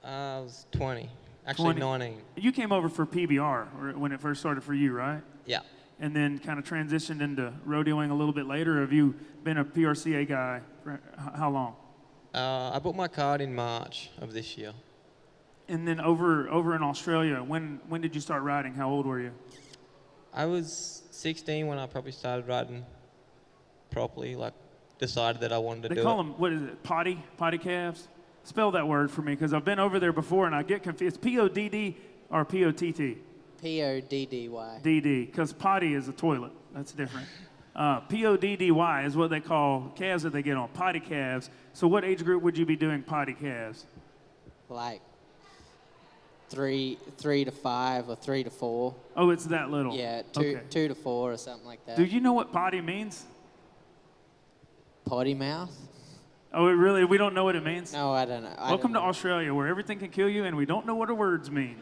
I was 20. Actually, 19. You came over for PBR when it first started for you, right? Yeah. And then kind of transitioned into rodeoing a little bit later. Have you been a PRCA guy for how long? I bought my card in March of this year. And then over in Australia, when did you start riding? How old were you? I was 16 when I probably started riding properly, like decided that I wanted to do it. They call them, what is it, potty calves? Spell that word for me, because I've been over there before and I get confused. P-O-D-D or P-O-T-T? P-O-D-D-Y. D-D, because potty is a toilet. That's different. P-O-D-D-Y is what they call calves that they get on, potty calves. So what age group would you be doing potty calves? like 3 to 5 or 3 to 4. Oh, it's that little? Yeah, Okay. 2 to 4 or something like that. Do you know what potty means? Potty mouth? Oh, we don't know what it means? No, I don't know. Welcome to Australia, where everything can kill you and we don't know what the words mean.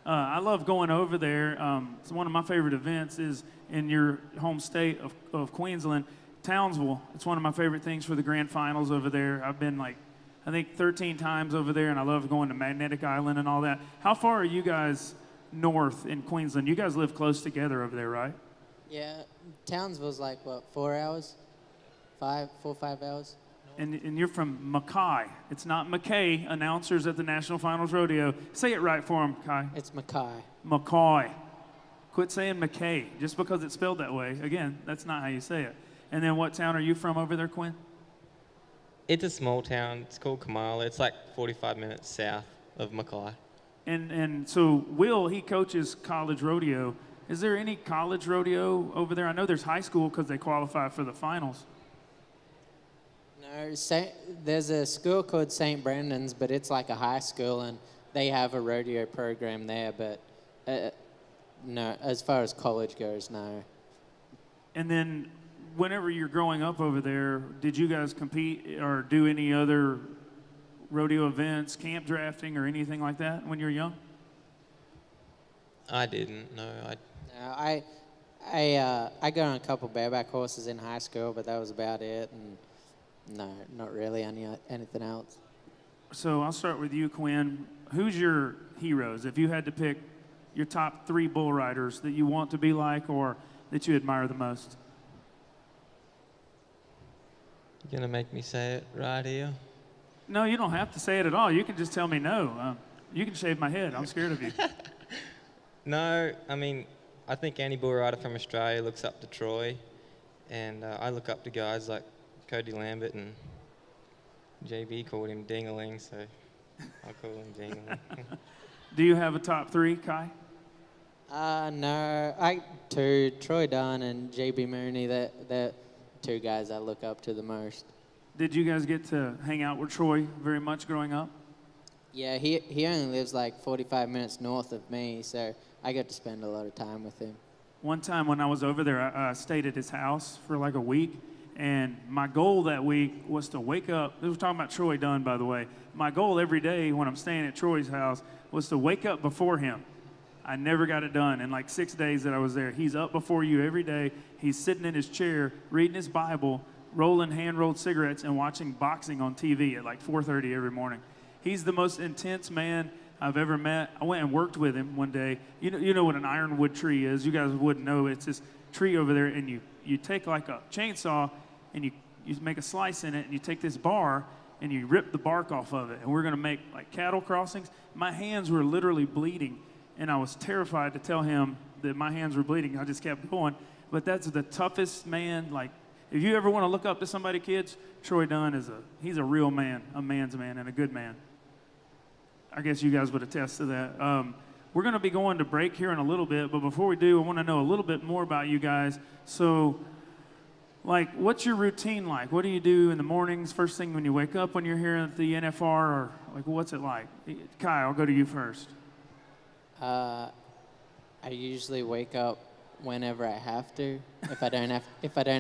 I love going over there. It's one of my favorite events is in your home state of Queensland, Townsville. It's one of my favorite things for the grand finals over there. I've been I think 13 times over there, and I love going to Magnetic Island and all that. How far are you guys north in Queensland? You guys live close together over there, right? Yeah, Townsville's like, what, 4 hours? 4 or 5 hours? And you're from Mackay. It's not McKay, announcers at the National Finals Rodeo. Say it right for him, Kai. It's Mackay. Mackay. Quit saying McKay, just because it's spelled that way. Again, that's not how you say it. And then what town are you from over there, Qynn? It's a small town. It's called Kamala. It's like 45 minutes south of Mackay. And so Will, he coaches college rodeo. Is there any college rodeo over there? I know there's high school because they qualify for the finals. No, there's a school called St. Brendan's, but it's like a high school, and they have a rodeo program there, but no, as far as college goes, no. And then whenever you're growing up over there, did you guys compete or do any other rodeo events, camp drafting, or anything like that when you were young? I didn't, no. No, I got on a couple bareback horses in high school, but that was about it, and no, not really anything else. So I'll start with you, Qynn. Who's your heroes? If you had to pick your top 3 bull riders that you want to be like or that you admire the most. You gonna make me say it right here? No, you don't have to say it at all. You can just tell me no. You can shave my head. I'm scared of you. No, I mean, I think any bull rider from Australia looks up to Troy, and I look up to guys like Cody Lambert, and JB called him Ding-a-ling, so I'll call him Ding-a-ling. Do you have a top 3, Kai? No, Troy Dunn and JB Mooney, they're 2 guys I look up to the most. Did you guys get to hang out with Troy very much growing up? Yeah, he only lives like 45 minutes north of me, so I get to spend a lot of time with him. One time when I was over there, I stayed at his house for like a week, and my goal that week was to wake up. We're talking about Troy Dunn, by the way. My goal every day when I'm staying at Troy's house was to wake up before him. I never got it done. In like 6 days that I was there, he's up before you every day. He's sitting in his chair, reading his Bible, rolling hand-rolled cigarettes, and watching boxing on TV at like 4:30 every morning. He's the most intense man I've ever met. I went and worked with him one day. You know what an ironwood tree is. You guys wouldn't know. It's this tree over there, and you take like a chainsaw, and you make a slice in it, and you take this bar, and you rip the bark off of it. And we're going to make like cattle crossings. My hands were literally bleeding, and I was terrified to tell him that my hands were bleeding. I just kept going. But that's the toughest man. Like, if you ever want to look up to somebody, kids, Troy Dunn he's a real man, a man's man, and a good man. I guess you guys would attest to that. We're going to be going to break here in a little bit, but before we do, I want to know a little bit more about you guys. So, like, what's your routine like? What do you do in the mornings, first thing when you wake up when you're here at the NFR, or like, what's it like? Kai, I'll go to you first. I usually wake up whenever I have to. If I don't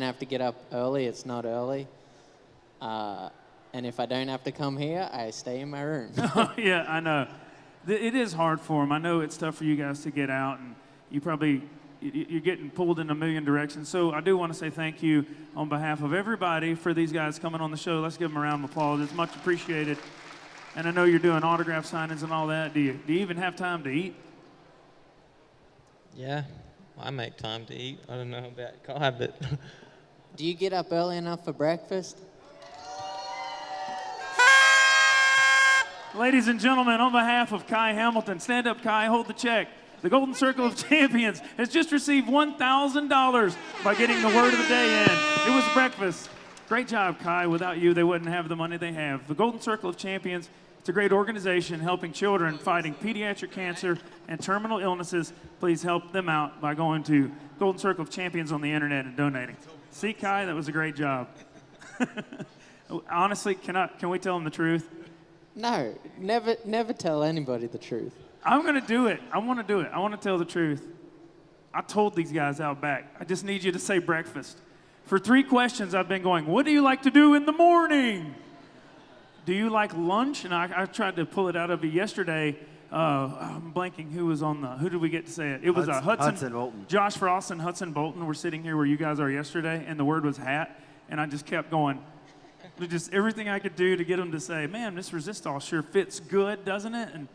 have to get up early, it's not early. And if I don't have to come here, I stay in my room. Yeah, I know. It is hard for them. I know it's tough for you guys to get out, and you're getting pulled in a million directions. So I do want to say thank you on behalf of everybody for these guys coming on the show. Let's give them a round of applause. It's much appreciated. And I know you're doing autograph signings and all that. Do you even have time to eat? Yeah, I make time to eat. I don't know about Kai, but... Do you get up early enough for breakfast? Ladies and gentlemen, on behalf of Kai Hamilton, stand up, Kai, hold the check. The Golden Circle of Champions has just received $1,000 by getting the word of the day in. It was breakfast. Great job, Kai. Without you, they wouldn't have the money they have. The Golden Circle of Champions, it's a great organization helping children fighting pediatric cancer and terminal illnesses. Please help them out by going to Golden Circle of Champions on the internet and donating. See, Kai, that was a great job. Honestly, can we tell them the truth? No, never tell anybody the truth. I'm going to do it. I want to do it. I want to tell the truth. I told these guys out back, I just need you to say breakfast. For 3 questions, I've been going, what do you like to do in the morning? Do you like lunch? And I tried to pull it out of you yesterday. I'm blanking who did we get to say it? It was Hudson Bolton. Josh Frost and Hudson Bolton were sitting here where you guys are yesterday, and the word was hat. And I just kept going. Just everything I could do to get them to say, man, this Resistol sure fits good, doesn't it? And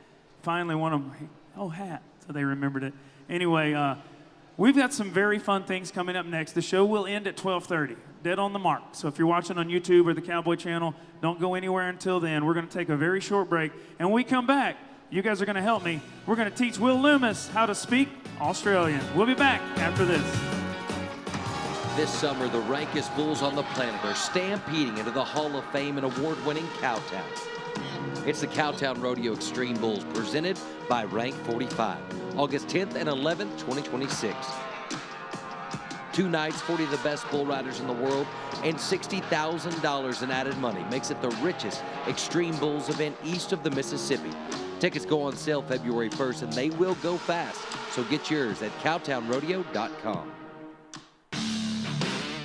finally one of them, oh, hat. So they remembered it. Anyway, we've got some very fun things coming up next. The show will end at 12:30, dead on the mark. So if you're watching on YouTube or the Cowboy Channel, don't go anywhere until then. We're going to take a very short break. And when we come back, you guys are going to help me. We're going to teach Will Loomis how to speak Australian. We'll be back after this. This summer, the rankest bulls on the planet are stampeding into the Hall of Fame and award-winning Cowtown. It's the Cowtown Rodeo Extreme Bulls, presented by Rank 45, August 10th and 11th, 2026. 2 nights, 40 of the best bull riders in the world, and $60,000 in added money makes it the richest Extreme Bulls event east of the Mississippi. Tickets go on sale February 1st, and they will go fast, so get yours at cowtownrodeo.com.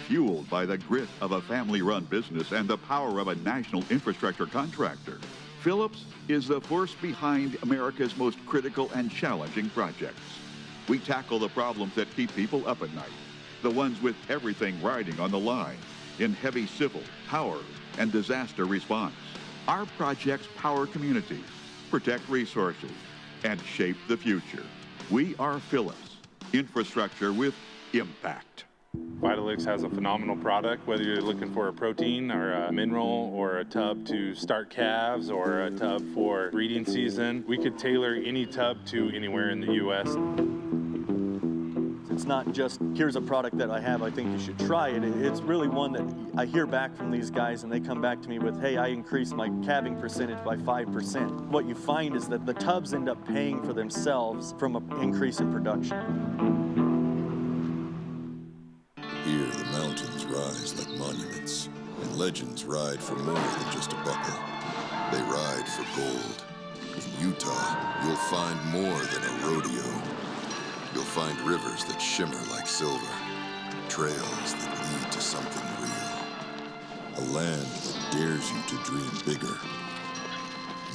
Fueled by the grit of a family-run business and the power of a national infrastructure contractor, Phillips is the force behind America's most critical and challenging projects. We tackle the problems that keep people up at night, the ones with everything riding on the line, in heavy civil, power, and disaster response. Our projects power communities, protect resources, and shape the future. We are Phillips, infrastructure with impact. Vitalix has a phenomenal product, whether you're looking for a protein or a mineral or a tub to start calves or a tub for breeding season. We could tailor any tub to anywhere in the U.S. It's not just, here's a product that I have, I think you should try it. It's really one that I hear back from these guys and they come back to me with, hey, I increased my calving percentage by 5%. What you find is that the tubs end up paying for themselves from an increase in production. Here, the mountains rise like monuments, and legends ride for more than just a buckle. They ride for gold. In Utah, you'll find more than a rodeo. You'll find rivers that shimmer like silver, trails that lead to something real. A land that dares you to dream bigger.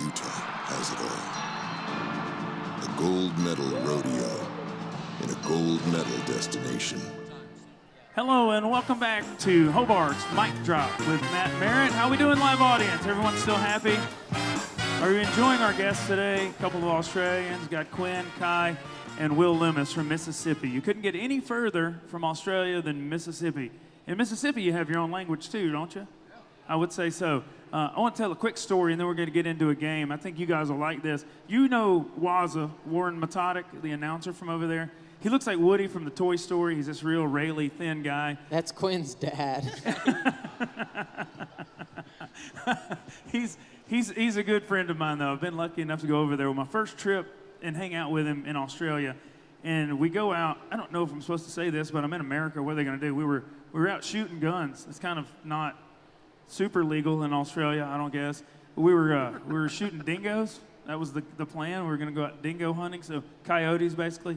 Utah has it all. A gold medal rodeo in a gold medal destination. Hello and welcome back to Hobart's Mic Drop with Matt Merritt. How we doing, live audience? Everyone still happy? Are you enjoying our guests today? A couple of Australians, got Qynn, Kai, and Will Loomis from Mississippi. You couldn't get any further from Australia than Mississippi. In Mississippi, you have your own language too, don't you? I would say so. I want to tell a quick story, and then we're going to get into a game. I think you guys will like this. You know Waza, Warren Matotic, the announcer from over there? He looks like Woody from the Toy Story. He's this real raily, thin guy. That's Quinn's dad. He's a good friend of mine, though. I've been lucky enough to go over there with my first trip and hang out with him in Australia. And we go out. I don't know if I'm supposed to say this, but I'm in America. What are they going to do? We were out shooting guns. It's kind of not super legal in Australia, I don't guess. We were shooting dingoes. That was the plan. We were going to go out dingo hunting, so coyotes basically.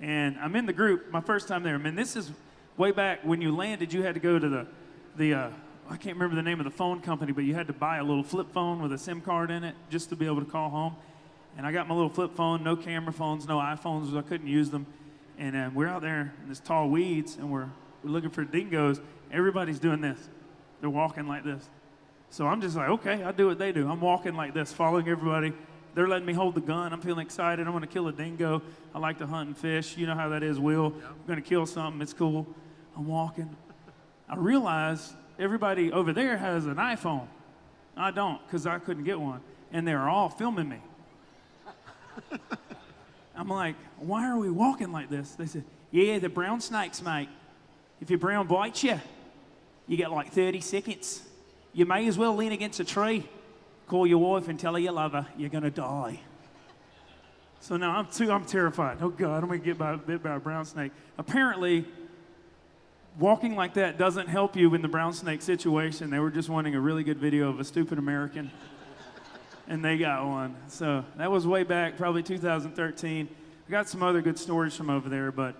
And I'm in the group, my first time there. I mean, this is way back when you landed, you had to go to the I can't remember the name of the phone company, but you had to buy a little flip phone with a SIM card in it just to be able to call home. And I got my little flip phone, no camera phones, no iPhones, I couldn't use them. And we're out there in this tall weeds, and we're looking for dingoes. Everybody's doing this. They're walking like this. So I'm just like, okay, I'll do what they do. I'm walking like this, following everybody. They're letting me hold the gun. I'm feeling excited. I'm going to kill a dingo. I like to hunt and fish. You know how that is, Will. I'm going to kill something. It's cool. I'm walking. I realize everybody over there has an iPhone. I don't, because I couldn't get one. And they're all filming me. I'm like, why are we walking like this? They said, yeah, the brown snakes, mate. If your brown bites you, you get like 30 seconds. You may as well lean against a tree. Call your wife and tell her you love her. You're going to die. So now I'm terrified. Oh, God, I'm going to get bit by a brown snake. Apparently, walking like that doesn't help you in the brown snake situation. They were just wanting a really good video of a stupid American. and they got one. So that was way back, probably 2013. I got some other good stories from over there, but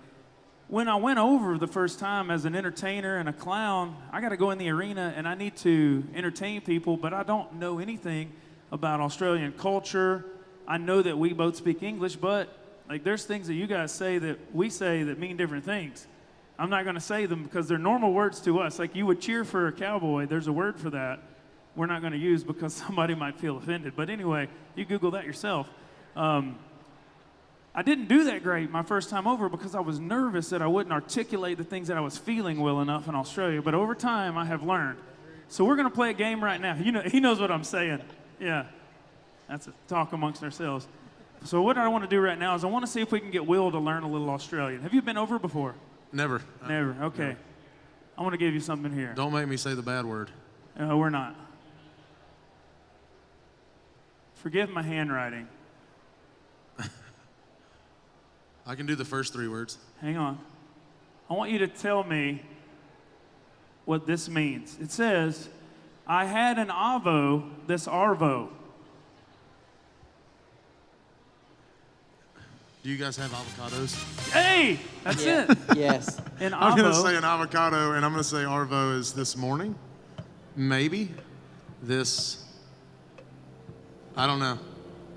when I went over the first time as an entertainer and a clown, I got to go in the arena and I need to entertain people, but I don't know anything about Australian culture. I know that we both speak English, but like there's things that you guys say that we say that mean different things. I'm not going to say them because they're normal words to us. Like you would cheer for a cowboy, there's a word for that we're not going to use because somebody might feel offended. But anyway, you Google that yourself. I didn't do that great my first time over because I was nervous that I wouldn't articulate the things that I was feeling well enough in Australia. But over time, I have learned. So we're going to play a game right now. You know, he knows what I'm saying. Yeah, that's a talk amongst ourselves. So what I want to do right now is I want to see if we can get Will to learn a little Australian. Have you been over before? Never. Never. Okay. Never. I want to give you something here. Don't make me say the bad word. We're not. Forgive my handwriting. I can do the first 3 words. Hang on. I want you to tell me what this means. It says, I had an avo this arvo. Do you guys have avocados? Hey, that's it. Yes. An I'm going to avo. say an avocado, and I'm going to say arvo is this morning. Maybe. This, I don't know.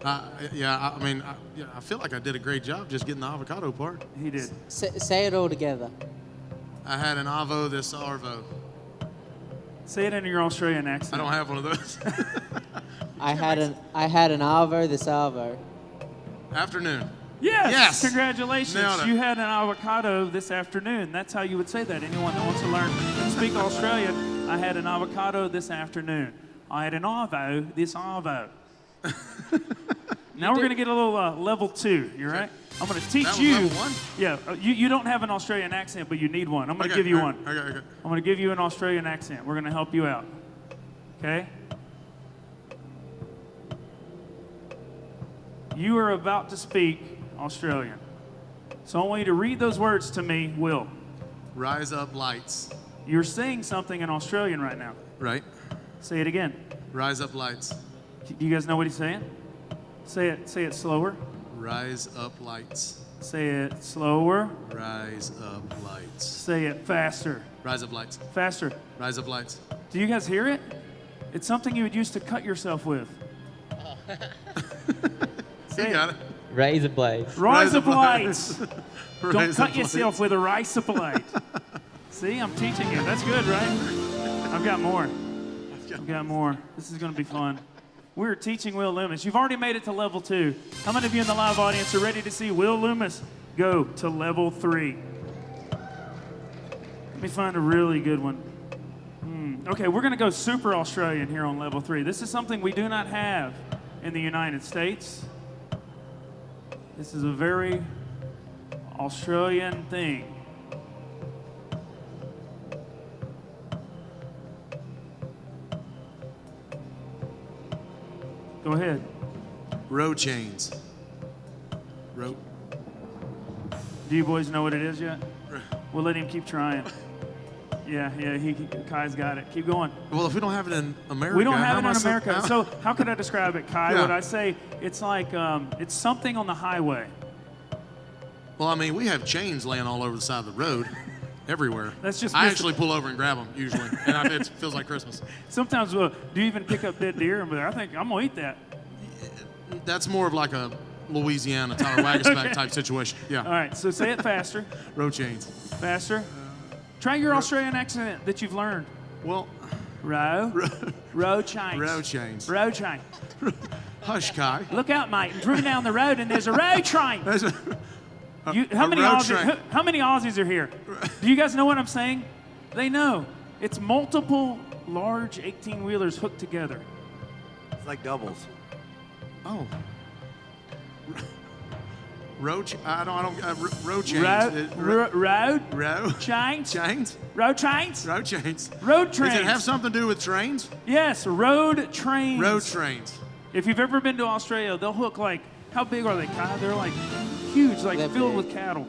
I feel like I did a great job just getting the avocado part. He did. Say it all together. I had an avo this arvo. Say it in your Australian accent. I don't have one of those. I had an arvo this arvo. Afternoon. Yes. Yes. Congratulations. Nailed it. You had an avocado this afternoon. That's how you would say that. Anyone that wants to learn and speak Australian, I had an avocado this afternoon. I had an avo this arvo. Now we're going to get a little level 2. You right? I'm going to teach That was you. level 1? Yeah. You don't have an Australian accent, but you need one. I'm going to give you one. Okay. I'm going to give you an Australian accent. We're going to help you out. Okay? You are about to speak Australian. So I want you to read those words to me, Will. Rise up lights. You're saying something in Australian right now. Right. Say it again. Rise up lights. Do you guys know what he's saying? Say it slower. Rise up lights. Say it slower. Rise up lights. Say it faster. Rise up lights. Faster. Rise up lights. Do you guys hear it? It's something you would use to cut yourself with. You got it. Razor blades. Razor blades. Don't Razor cut yourself with a razor blade. See, I'm teaching you. That's good, right? I've got more. I've got more. This is going to be fun. We're teaching Will Loomis. You've already made it to level 2. How many of you in the live audience are ready to see Will Loomis go to level 3? Let me find a really good one. Okay, we're going to go super Australian here on level 3. This is something we do not have in the United States. This is a very Australian thing. Go ahead. Road chains. Road. Do you boys know what it is yet? We'll let him keep trying. Yeah, Kai's got it. Keep going. Well, if we don't have it in America, we don't have how it am I in America. So how could I describe it, Kai? Yeah. Would I say it's like it's something on the highway? Well, I mean, we have chains laying all over the side of the road, everywhere. That's just I actually pull over and grab them usually, and it feels like Christmas. Sometimes do you even pick up dead deer and be like, I think I'm gonna eat that? That's more of like a Louisiana Tyler Wagasback type situation. Yeah. All right, so say it faster. Road chains. Faster. Try your Australian accent that you've learned. Well, road chains. Road chains. Road chain. Hush, Kai. Look out, mate. I'm driving down the road and there's a road train. How many Aussies are here? Do you guys know what I'm saying? They know. It's multiple large 18-wheelers hooked together. It's like doubles. Oh. Road chains. Road chains. Chains. Road trains. Road chains. Road trains. Does it have something to do with trains? Yes, road trains. Road trains. If you've ever been to Australia, they'll hook like, how big are they, Kai? They're like huge, like They're filled big. with cattle.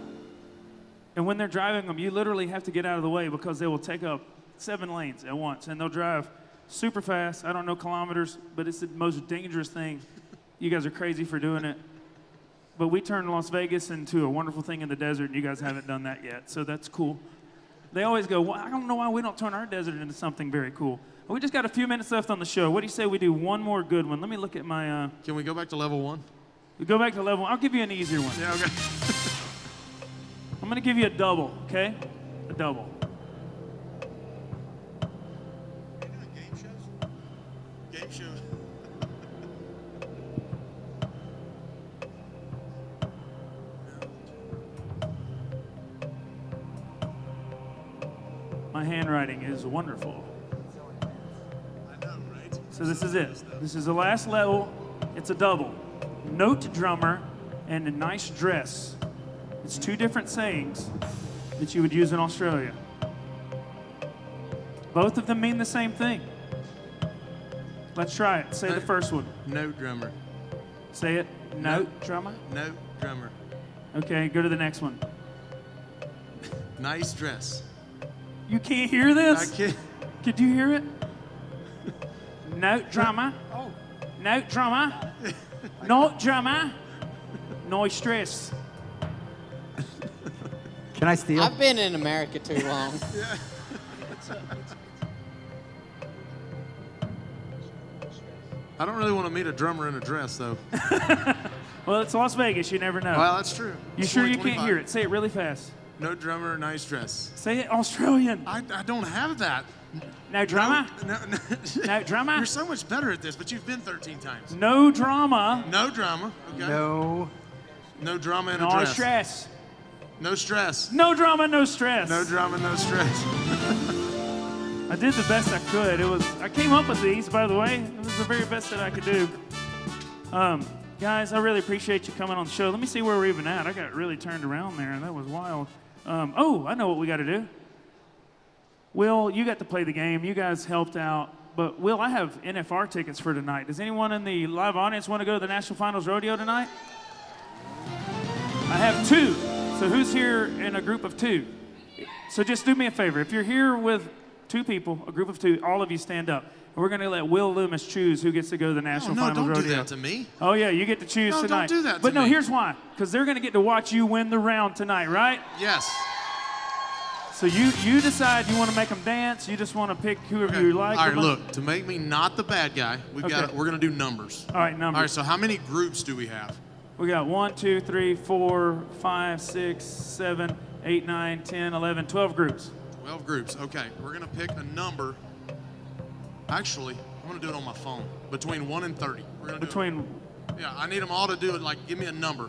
And when they're driving them, you literally have to get out of the way because they will take up 7 lanes at once, and they'll drive super fast. I don't know kilometers, but it's the most dangerous thing. You guys are crazy for doing it. But we turned Las Vegas into a wonderful thing in the desert, and you guys haven't done that yet, so that's cool. They always go, well, I don't know why we don't turn our desert into something very cool. We just got a few minutes left on the show. What do you say we do one more good one? Let me look at my... Can we go back to level 1? We go back to level 1. I'll give you an easier one. Yeah, okay. I'm going to give you a double, okay? A double. Game shows. My handwriting is wonderful. So this is it. This is the last level. It's a double. Note drummer and a nice dress. It's 2 different sayings that you would use in Australia. Both of them mean the same thing. Let's try it. Say the first one. Note drummer. Say it. Note drummer. Note drummer. Okay, go to the next one. Nice dress. You can't hear this? I can't. Could you hear it? Note drummer. Oh. Note drummer. Note drummer. Noise dress. Can I steal? I've been in America too long. Yeah. I don't really want to meet a drummer in a dress, though. Well, it's Las Vegas. You never know. Well, that's true. You It's sure you 2025. can't hear it? Say it really fast. No drummer, nice dress. Say it Australian. I don't have that. No drama? No. No drama? You're so much better at this, but you've been 13 times. No drama. No drama. Okay. No. No drama in No a dress. stress. No stress. No drama, no stress. No drama, no stress. I did the best I could. I came up with these, by the way. It was the very best that I could do. Guys, I really appreciate you coming on the show. Let me see where we're even at. I got really turned around there. That was wild. I know what we got to do. Will, you got to play the game. You guys helped out. But, Will, I have NFR tickets for tonight. Does anyone in the live audience want to go to the National Finals Rodeo tonight? I have 2. So who's here in a group of 2? So just do me a favor. If you're here with 2 people, a group of 2, all of you stand up. We're going to let Will Loomis choose who gets to go to the National Finals Rodeo. No, don't do that to me. Oh, yeah, you get to choose No, tonight. don't do that to But no, me. here's why. Because they're going to get to watch you win the round tonight, right? Yes. So you decide you want to make them dance. You just want to pick whoever you like. All right, look, to make me not the bad guy, we're going to do numbers. All right, numbers. All right, so how many groups do we have? We got 1, 2, 3, 4, 5, 6, 7, 8, 9, 10, 11, 12 groups. 12 groups. Okay, we're going to pick a number. Actually, I'm going to do it on my phone. Between 1 and 30. We're going to Between. Yeah, I need them all to do it. Like, give me a number.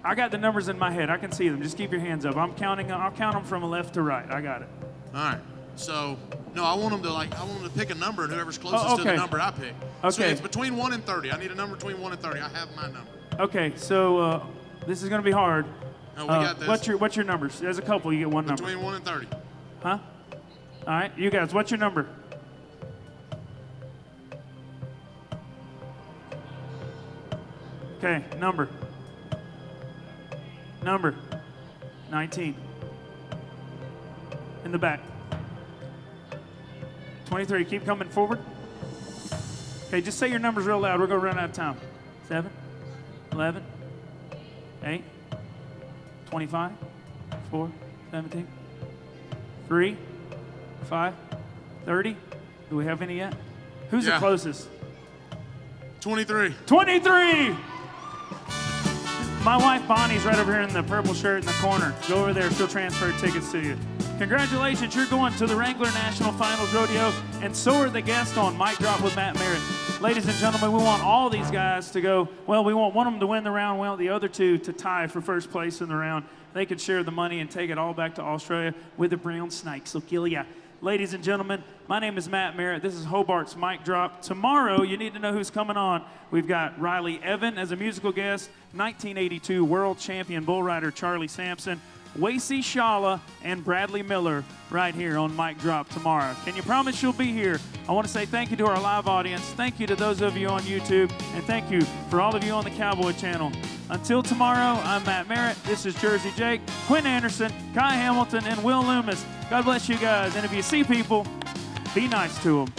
I got the numbers in my head. I can see them. Just keep your hands up. I'm counting. I'll count them from left to right. I got it. All right. So, no, I want them to pick a number, and whoever's closest to the number I pick. Okay. So it's between 1 and 30. I need a number between 1 and 30. I have my number. Okay, so this is going to be hard. No, we got this. What's your numbers? There's a couple. You get one number. Between 1 and 30. Huh? All right, you guys. What's your number? Okay, number. 19. In the back. 23. Keep coming forward. Okay, just say your numbers real loud. We're going to run out of time. 7, 11, 8, 25, 4, 17, 3, 5, 30. Do we have any yet? Who's the closest? 23. 23! My wife Bonnie's right over here in the purple shirt in the corner. Go over there, she'll transfer tickets to you. Congratulations, you're going to the Wrangler National Finals Rodeo, and so are the guests on Mic Drop with Matt Merritt. Ladies and gentlemen, we want all these guys to go, well, we want one of them to win the round, we want the other 2 to tie for first place in the round. They could share the money and take it all back to Australia with the brown snakes. So kill ya. Ladies and gentlemen, my name is Matt Merritt. This is Hobart's Mic Drop. Tomorrow, you need to know who's coming on. We've got Riley Evan as a musical guest, 1982 world champion bull rider Charlie Sampson, Wacy Shala, and Bradley Miller right here on Mic Drop tomorrow. Can you promise you'll be here? I want to say thank you to our live audience, thank you to those of you on YouTube, and thank you for all of you on the Cowboy Channel. Until tomorrow, I'm Matt Merritt. This is Jersey Jake, Qynn Amderson, Kai Hamilton, and Will Loomis. God bless you guys, and if you see people, be nice to them.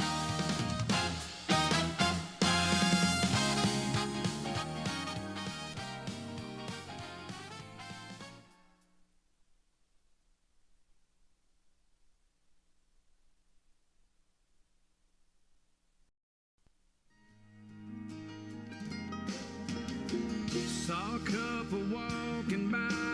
Saw a couple walking by